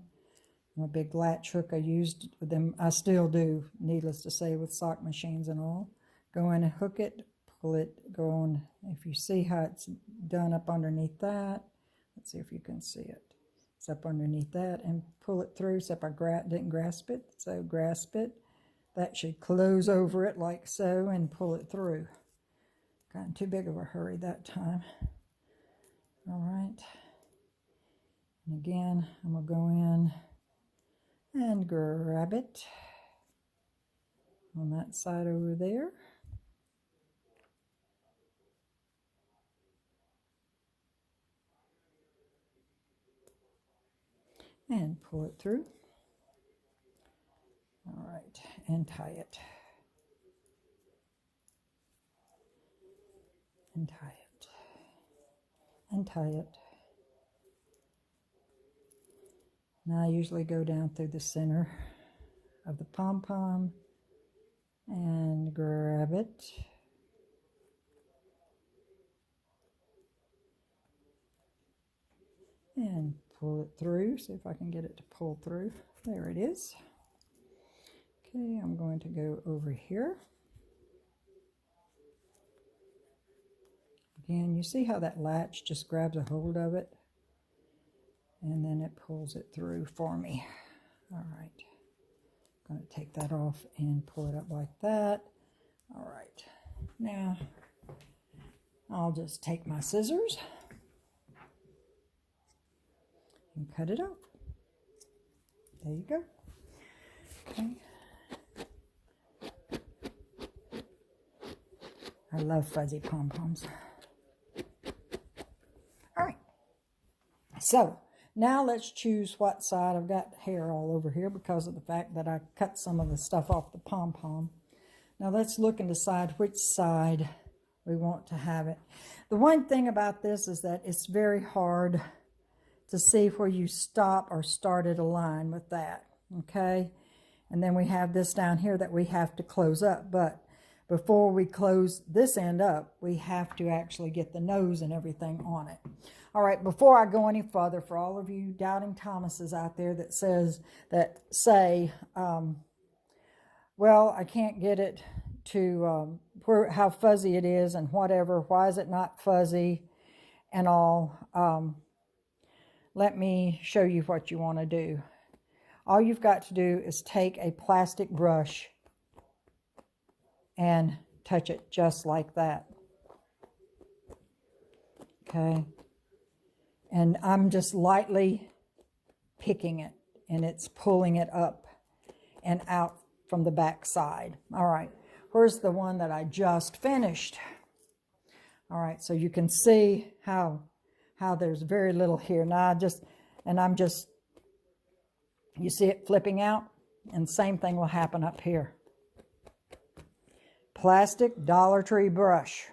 My big latch hook, I used them, I still do, needless to say, with sock machines and all. Go in and hook it, pull it, go on. If you see how it's done up underneath that, let's see if you can see it. It's up underneath that, and pull it through, except I didn't grasp it, so grasp it. That should close over it like so and pull it through. Got in too big of a hurry that time. All right. And again, I'm going to go in and grab it. on that side over there. And pull it through. All right, and tie it. And tie it. And tie it. Now I usually go down through the center of the pom-pom and grab it. And pull it through. See if I can get it to pull through. There it is. Okay, I'm going to go over here. Again, you see how that latch just grabs a hold of it? And then it pulls it through for me. All right. I'm going to take that off and pull it up like that. All right. Now, I'll just take my scissors and cut it off. There you go. Okay. I love fuzzy pom-poms. All right. So, now let's choose what side. I've got hair all over here because of the fact that I cut some of the stuff off the pom-pom. Now let's look and decide which side we want to have it. The one thing about this is that it's very hard to see where you stop or started a line with that, okay? And then we have this down here that we have to close up, but before we close this end up, we have to actually get the nose and everything on it. All right, before I go any further, for all of you doubting Thomases out there that say, well, I can't get it to how fuzzy it is and whatever, why is it not fuzzy and all, let me show you what you want to do. All you've got to do is take a plastic brush and touch it just like that. Okay. And I'm just lightly picking it, and it's pulling it up and out from the back side. All right. Where's the one that I just finished? All right. So you can see how there's very little here. Now you see it flipping out, and same thing will happen up here. Plastic Dollar Tree brush.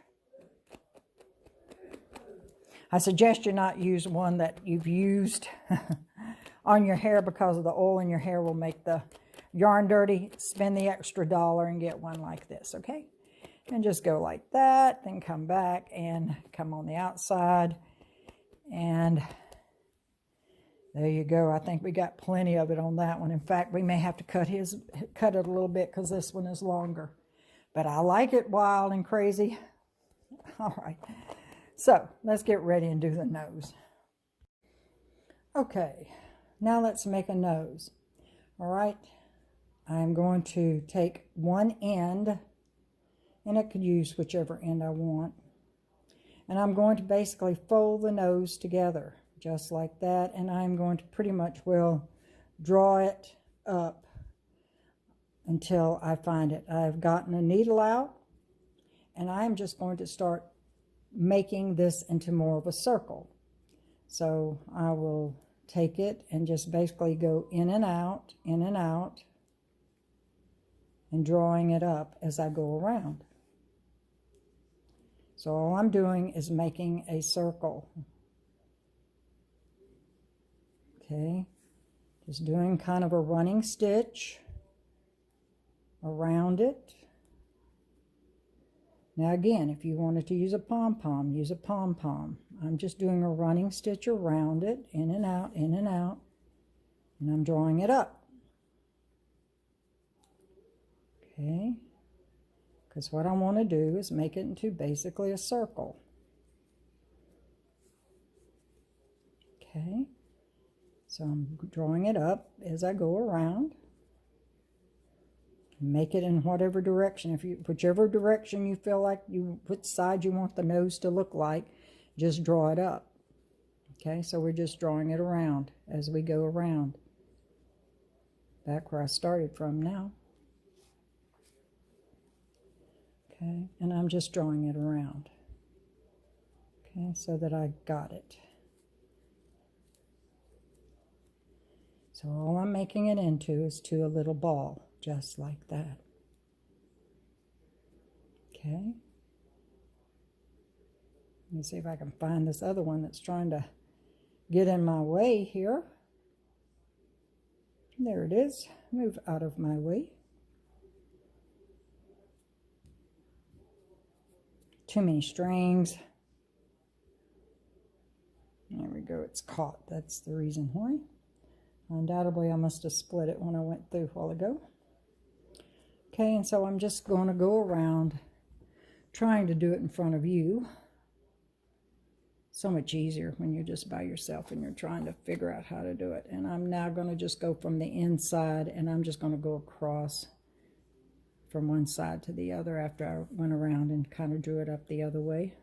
I suggest you not use one that you've used on your hair because of the oil in your hair will make the yarn dirty. Spend the extra $1 and get one like this, okay? And just go like that, then come back and come on the outside. And there you go. I think we got plenty of it on that one. In fact, we may have to cut it a little bit because this one is longer. But I like it wild and crazy. All right. So let's get ready and do the nose. Okay. Now let's make a nose. All right. I'm going to take one end, and I could use whichever end I want. And I'm going to basically fold the nose together just like that. And I'm going to pretty much draw it up until I find it. I've gotten a needle out, and I'm just going to start making this into more of a circle. So I will take it and just basically go in and out, and drawing it up as I go around. So all I'm doing is making a circle. Okay, just doing kind of a running stitch around it. Now again, if you wanted to use a pom-pom, use a pom-pom. I'm just doing a running stitch around it, in and out, and I'm drawing it up. Okay, because what I want to do is make it into basically a circle. Okay, so I'm drawing it up as I go around. Make it in whatever direction. Whichever direction you feel like which side you want the nose to look like, just draw it up. Okay, so we're just drawing it around as we go around. Back where I started from now. Okay, and I'm just drawing it around. Okay, so that I got it. So all I'm making it into is to a little ball, just like that. Okay. Let me see if I can find this other one that's trying to get in my way here. There it is. Move out of my way. Too many strings. There we go. It's caught. That's the reason why. Undoubtedly, I must have split it when I went through a while ago. Okay, and so I'm just going to go around trying to do it in front of you. So much easier when you're just by yourself and you're trying to figure out how to do it. And I'm now going to just go from the inside, and I'm just going to go across from one side to the other after I went around and kind of drew it up the other way.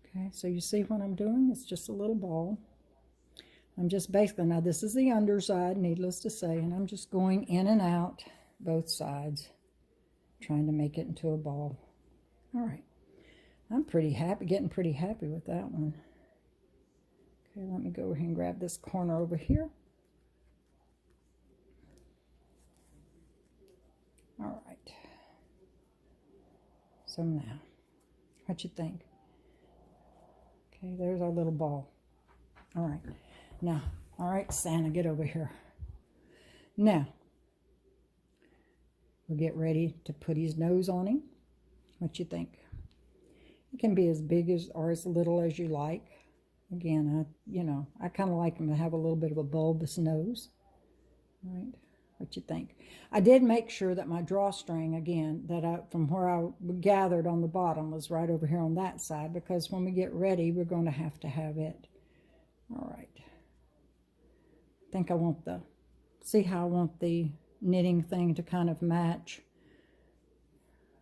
Okay, so you see what I'm doing? It's just a little ball. I'm just basically, now this is the underside, needless to say, and I'm just going in and out both sides, trying to make it into a ball. All right. I'm pretty happy, getting pretty happy with that one. Okay, let me go ahead and grab this corner over here. All right. So now, what you think? Okay, there's our little ball. All right. Now, all right, Santa, get over here. Now, we'll get ready to put his nose on him. What you think? It can be as big as or as little as you like. Again, I kind of like him to have a little bit of a bulbous nose. All right, what you think? I did make sure that my drawstring, again, from where I gathered on the bottom was right over here on that side, because when we get ready, we're going to have it. All right. I think I want see how I want the knitting thing to kind of match.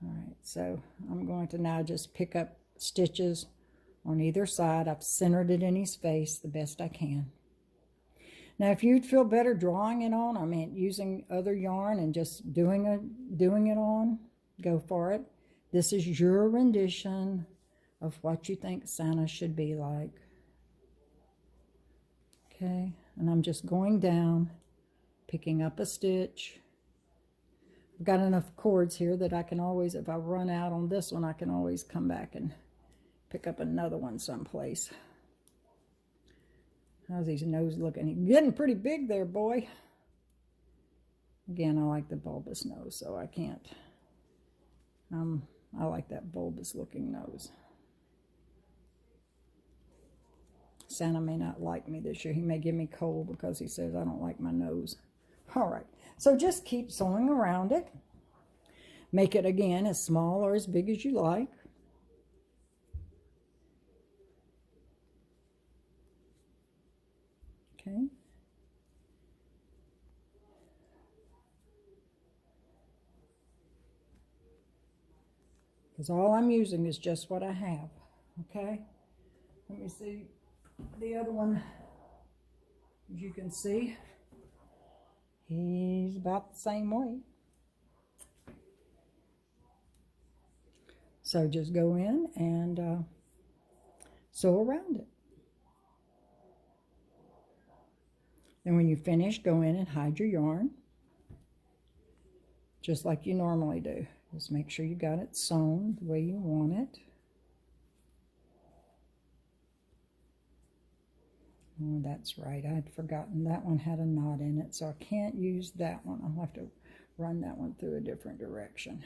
All right, so I'm going to now just pick up stitches on either side. I've centered it in his face the best I can. Now, if you'd feel better drawing it on, I mean using other yarn and just doing it on, go for it. This is your rendition of what you think Santa should be like. Okay, and I'm just going down, picking up a stitch. I've got enough cords here that I can always, if I run out on this one, I can always come back and pick up another one someplace. How's his nose looking? He's getting pretty big there, boy. Again, I like the bulbous nose, so I can't. I like that bulbous looking nose. Santa may not like me this year. He may give me coal because he says I don't like my nose. All right, so just keep sewing around it. Make it, again, as small or as big as you like. Okay. Because all I'm using is just what I have. Okay. Let me see the other one. As you can see, he's about the same way. So just go in and sew around it. And when you finish, go in and hide your yarn, just like you normally do. Just make sure you got it sewn the way you want it. Oh, that's right. I'd forgotten that one had a knot in it, so I can't use that one. I'll have to run that one through a different direction.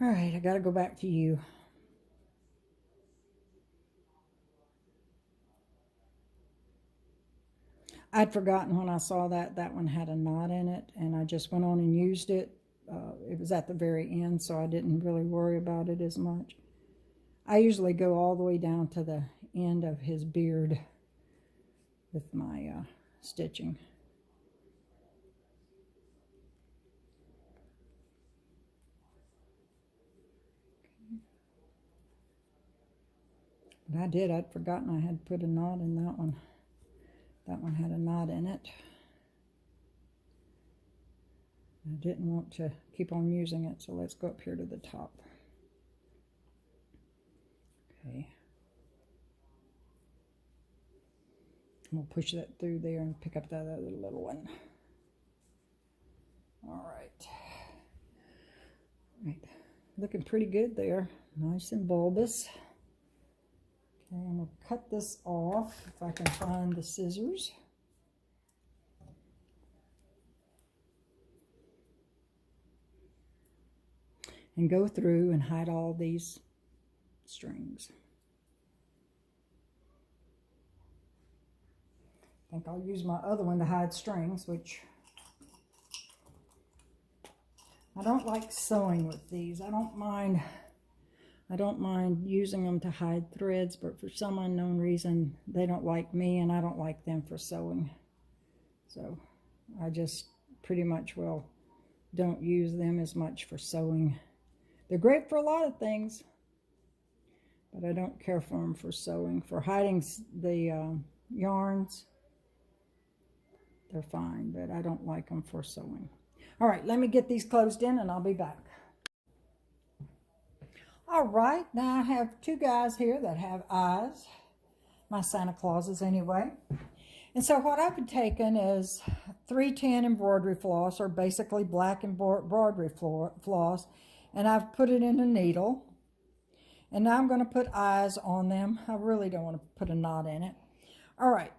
All right, I got to go back to you. I'd forgotten when I saw that one had a knot in it, and I just went on and used it. It was at the very end, so I didn't really worry about it as much. I usually go all the way down to the end of his beard with my stitching. But I'd forgotten I had put a knot in that one. That one had a knot in it. I didn't want to keep on using it, so let's go up here to the top. Okay. We'll push that through there and pick up that other little one. All right. Right. Looking pretty good there. Nice and bulbous. Okay, I'm going to cut this off if I can find the scissors. And go through and hide all these strings. I think I'll use my other one to hide strings, which I don't like sewing with these. I don't mind using them to hide threads, but for some unknown reason, they don't like me and I don't like them for sewing. So I just pretty much don't use them as much for sewing. They're great for a lot of things, but I don't care for them for sewing. For hiding the yarns, they're fine, but I don't like them for sewing. All right, let me get these closed in and I'll be back. All right, now I have two guys here that have eyes, my Santa Clauses anyway. And so what I've taken is 310 embroidery floss, or basically black embroidery floss, and I've put it in a needle. And now I'm going to put eyes on them. I really don't want to put a knot in it. All right.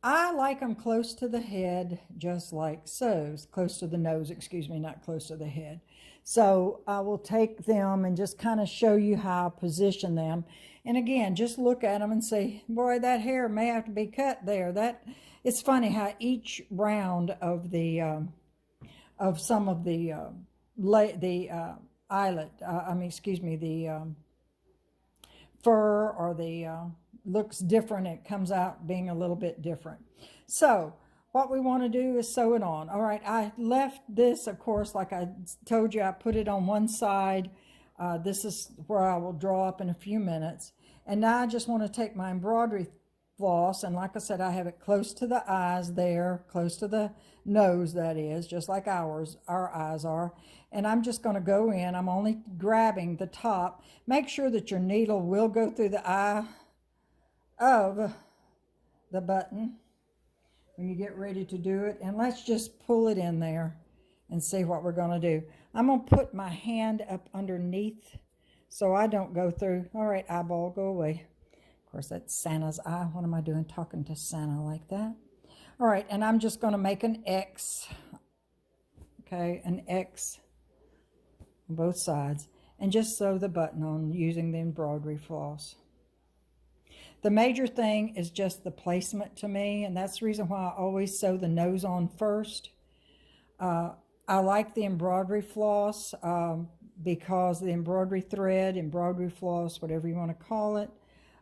I like them close to the head, just like so. Close to the nose, excuse me, not close to the head. So I will take them and just kind of show you how I position them. And again, just look at them and say, boy, that hair may have to be cut there. It's funny how each round of the some of the eyelet, the fur or the looks different. It comes out being a little bit different. So what we want to do is sew it on. All right, I left this, of course, like I told you, I put it on one side. This is where I will draw up in a few minutes. And now I just want to take my embroidery floss, and like I said, I have it close to the eyes there, close to the nose, that is, just like our eyes are. And I'm just going to go in. I'm only grabbing the top. Make sure that your needle will go through the eye of the button when you get ready to do it. And let's just pull it in there and see what we're going to do. I'm going to put my hand up underneath so I don't go through. All right, eyeball, go away. Of course, that's Santa's eye. What am I doing talking to Santa like that? All right, and I'm just going to make an X. Okay, an X on both sides. And just sew the button on using the embroidery floss. The major thing is just the placement to me, and that's the reason why I always sew the nose on first. I like the embroidery floss because the embroidery thread, embroidery floss, whatever you want to call it,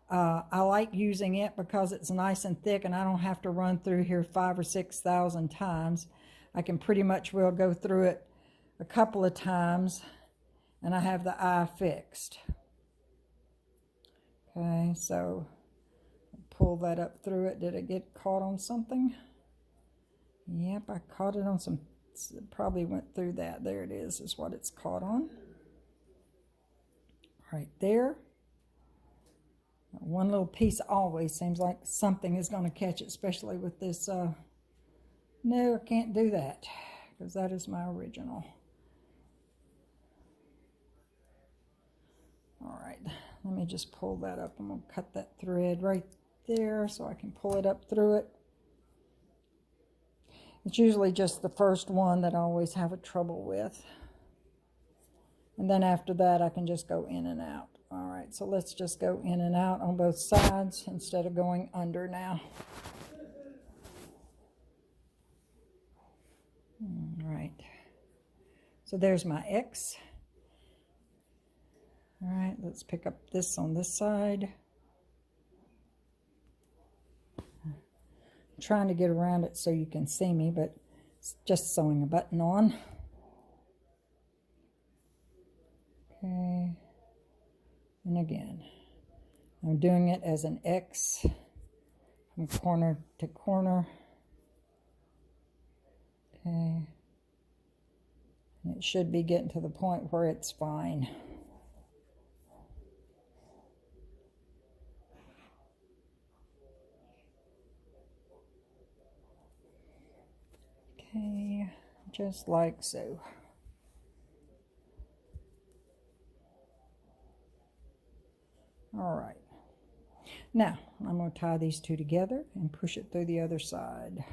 I like using it because it's nice and thick and I don't have to run through here 5,000 or 6,000 times. I can pretty much go through it a couple of times and I have the eye fixed. Okay, so pull that up through it. Did it get caught on something? Yep, I caught it on some, it probably went through that. There it is what it's caught on. Right there. One little piece always seems like something is going to catch it, especially with this. No, I can't do that because that is my original. All right, let me just pull that up. I'm going to cut that thread right there so I can pull it up through it. It's usually just the first one that I always have a trouble with. And then after that, I can just go in and out. All right, so let's just go in and out on both sides instead of going under now. All right, so there's my X. All right, let's pick up this on this side. I'm trying to get around it so you can see me, but it's just sewing a button on. Okay, and again, I'm doing it as an X from corner to corner. Okay, It should be getting to the point where it's fine. Okay, just like so. All right. Now, I'm going to tie these two together and push it through the other side.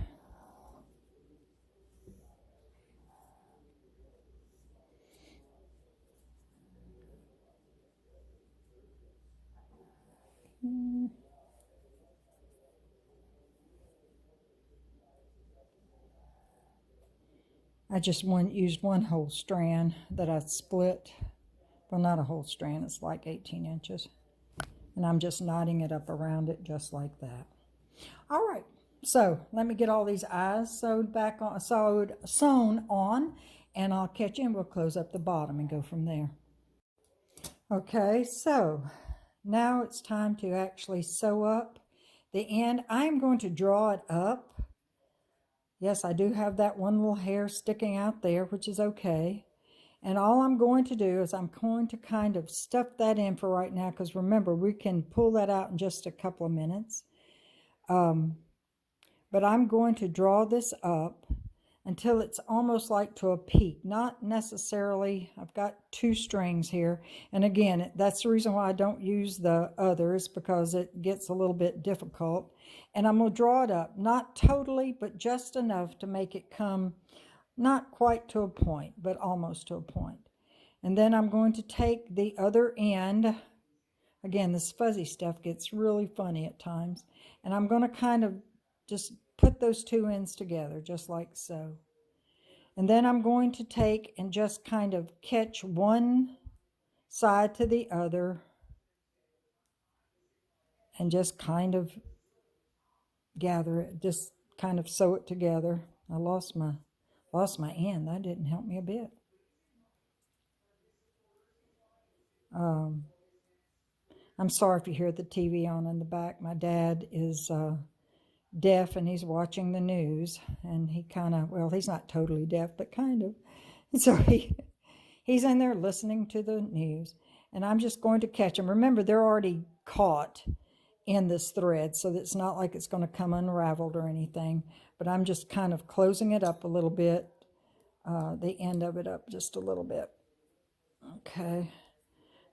I just used one whole strand that I split. Well, not a whole strand, it's like 18 inches. And I'm just knotting it up around it just like that. All right, so let me get all these eyes sewn on, and I'll catch you and we'll close up the bottom and go from there. Okay, so now it's time to actually sew up the end. I'm going to draw it up. Yes, I do have that one little hair sticking out there, which is okay. And all I'm going to do is I'm going to kind of stuff that in for right now, because remember, we can pull that out in just a couple of minutes. But I'm going to draw this up until it's almost like to a peak. Not necessarily, I've got 2 strings here. And again, that's the reason why I don't use the others, because it gets a little bit difficult. And I'm going to draw it up, not totally, but just enough to make it come not quite to a point, but almost to a point. And then I'm going to take the other end. Again, this fuzzy stuff gets really funny at times. And I'm going to kind of just put those 2 ends together, just like so. And then I'm going to take and just kind of catch one side to the other and just kind of gather it, just kind of sew it together. I lost my end. That didn't help me a bit. I'm sorry if you hear the TV on in the back. My dad is deaf, and he's watching the news, and he kind of, well, he's not totally deaf, but kind of. And so he's in there listening to the news, and I'm just going to catch them. Remember, they're already caught in this thread, so it's not like it's going to come unraveled or anything, but I'm just kind of closing it up a little bit, the end of it up just a little bit. Okay.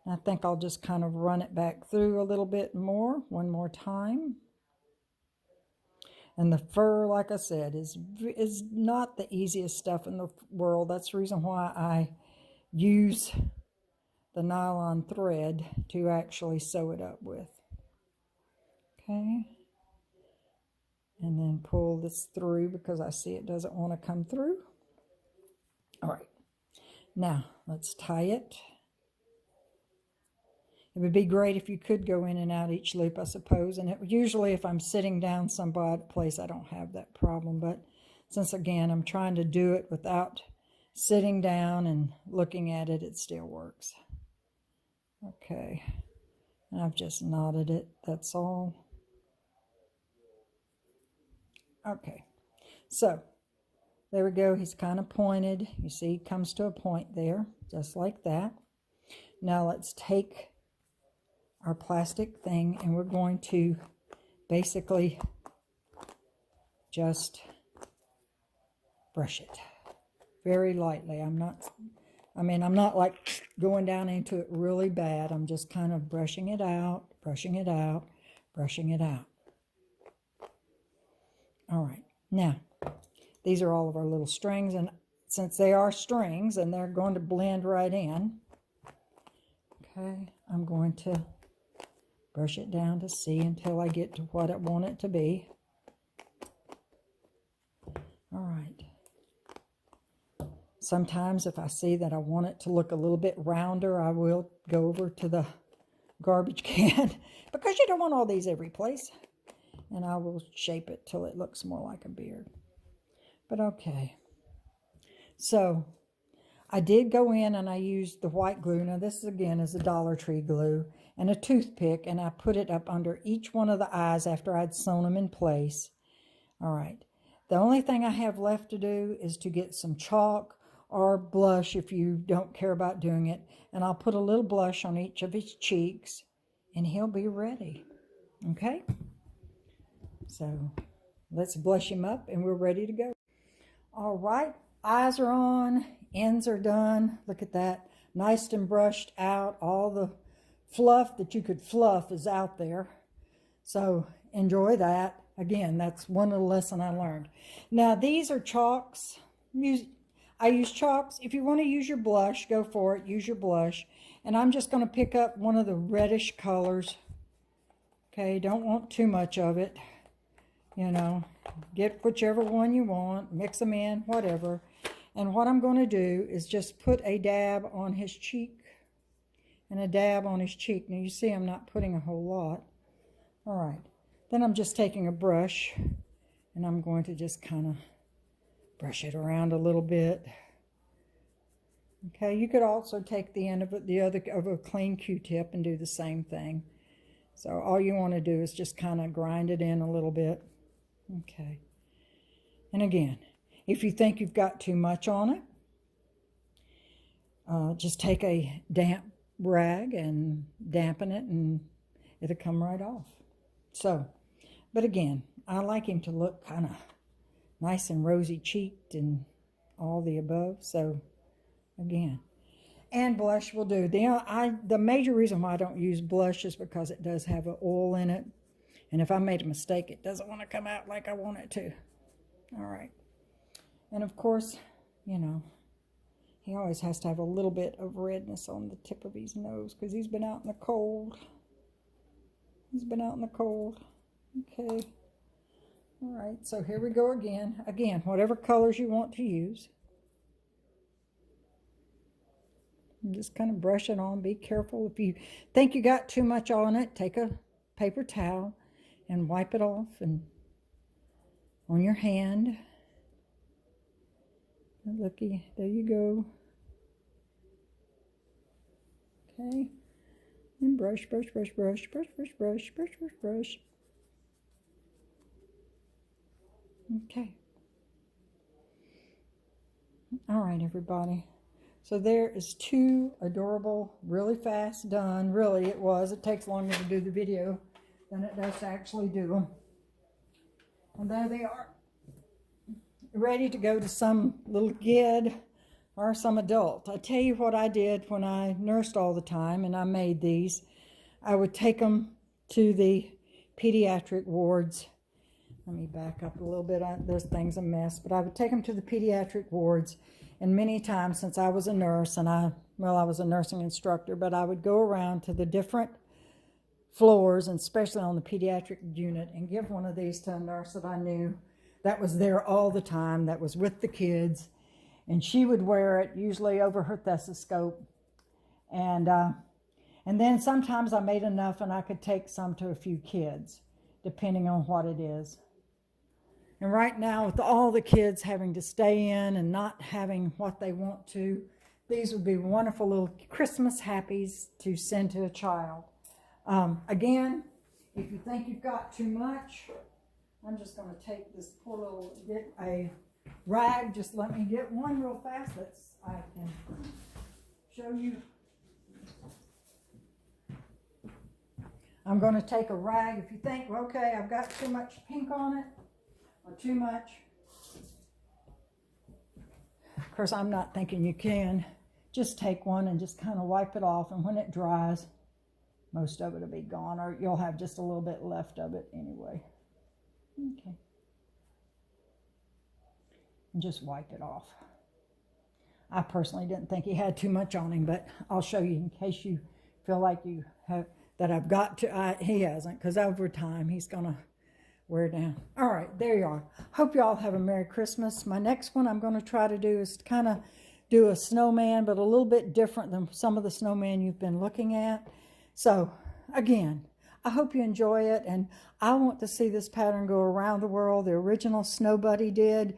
I think I'll just kind of run it back through a little bit more, one more time. And the fur, like I said, is not the easiest stuff in the world. That's the reason why I use the nylon thread to actually sew it up with. Okay. And then pull this through because I see it doesn't want to come through. All right. Now, let's tie it. It would be great if you could go in and out each loop, I suppose. And usually if I'm sitting down someplace, I don't have that problem. But since, again, I'm trying to do it without sitting down and looking at it, it still works. Okay. And I've just knotted it. That's all. Okay. So, there we go. He's kind of pointed. You see, he comes to a point there, just like that. Now let's take our plastic thing, and we're going to basically just brush it very lightly. I'm not like going down into it really bad. I'm just kind of brushing it out, brushing it out, brushing it out. All right, now these are all of our little strings, and since they are strings and they're going to blend right in, okay, I'm going to brush it down to see until I get to what I want it to be. All right. Sometimes if I see that I want it to look a little bit rounder, I will go over to the garbage can because you don't want all these every place. And I will shape it till it looks more like a beard. But okay. So I did go in and I used the white glue. Now this again is a Dollar Tree glue and a toothpick, and I put it up under each one of the eyes after I'd sewn them in place. All right. The only thing I have left to do is to get some chalk or blush if you don't care about doing it. And I'll put a little blush on each of his cheeks, and he'll be ready. Okay? So let's blush him up, and we're ready to go. All right, eyes are on, ends are done. Look at that. Nice and brushed out. All the fluff that you could fluff is out there. So enjoy that. Again, that's one little lesson I learned. Now, these are chalks. I use chalks. If you want to use your blush, go for it. Use your blush. And I'm just going to pick up one of the reddish colors. Okay, don't want too much of it. You know, get whichever one you want. Mix them in, whatever. And what I'm going to do is just put a dab on his cheek and a dab on his cheek. Now, you see I'm not putting a whole lot. All right. Then I'm just taking a brush, and I'm going to just kind of brush it around a little bit. Okay, you could also take the end of it, of a clean Q-tip, and do the same thing. So all you want to do is just kind of grind it in a little bit. Okay. And again, if you think you've got too much on it, just take a damp rag and dampen it, and it'll come right off. So, but again, I like him to look kind of nice and rosy-cheeked and all the above. So, again, and blush will do. The major reason why I don't use blush is because it does have an oil in it. And if I made a mistake, it doesn't want to come out like I want it to. All right. And of course, you know, he always has to have a little bit of redness on the tip of his nose because he's been out in the cold. He's been out in the cold. Okay. All right, so here we go again. Again, whatever colors you want to use. Just kind of brush it on. Be careful. If you think you got too much on it, take a paper towel and wipe it off and on your hand. Looky, there you go. Okay. And brush, brush, brush, brush, brush, brush, brush, brush, brush, brush. Okay. All right, everybody. So there is two adorable, really fast done. Really, it was. It takes longer to do the video than it does to actually do them. And there they are, ready to go to some little kid or some adult. I tell you what I did when I nursed all the time and I made these. I would take them to the pediatric wards. Let me back up a little bit. This thing's a mess. But I would take them to the pediatric wards. And many times since I was a nurse, and I was a nursing instructor, but I would go around to the different floors, and especially on the pediatric unit, and give one of these to a nurse that I knew that was there all the time, that was with the kids. And she would wear it, usually over her stethoscope. And then sometimes I made enough and I could take some to a few kids, depending on what it is. And right now, with all the kids having to stay in and not having what they want to, these would be wonderful little Christmas happies to send to a child. Again, if you think you've got too much, I'm just going to take this poor little, get a rag. Just let me get one real fast that I can show you. I'm going to take a rag. If you think, well, okay, I've got too much pink on it, or too much. Of course, I'm not thinking you can. Just take one and just kind of wipe it off, and when it dries, most of it will be gone, or you'll have just a little bit left of it anyway. Okay. And just wipe it off. I personally didn't think he had too much on him, but I'll show you in case you feel like you have, that I've got to, he hasn't, because over time he's going to wear down. All right, there you are. Hope you all have a Merry Christmas. My next one I'm going to try to do is kind of do a snowman, but a little bit different than some of the snowman you've been looking at. So, again, I hope you enjoy it, and I want to see this pattern go around the world. The original Snow Buddy did.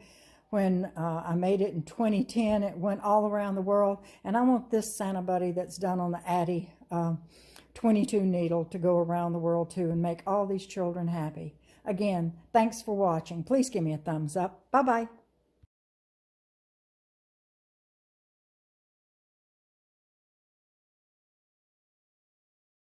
When I made it in 2010, it went all around the world, and I want this Santa Buddy that's done on the Addi 22 needle to go around the world too and make all these children happy. Again, thanks for watching. Please give me a thumbs up. Bye-bye.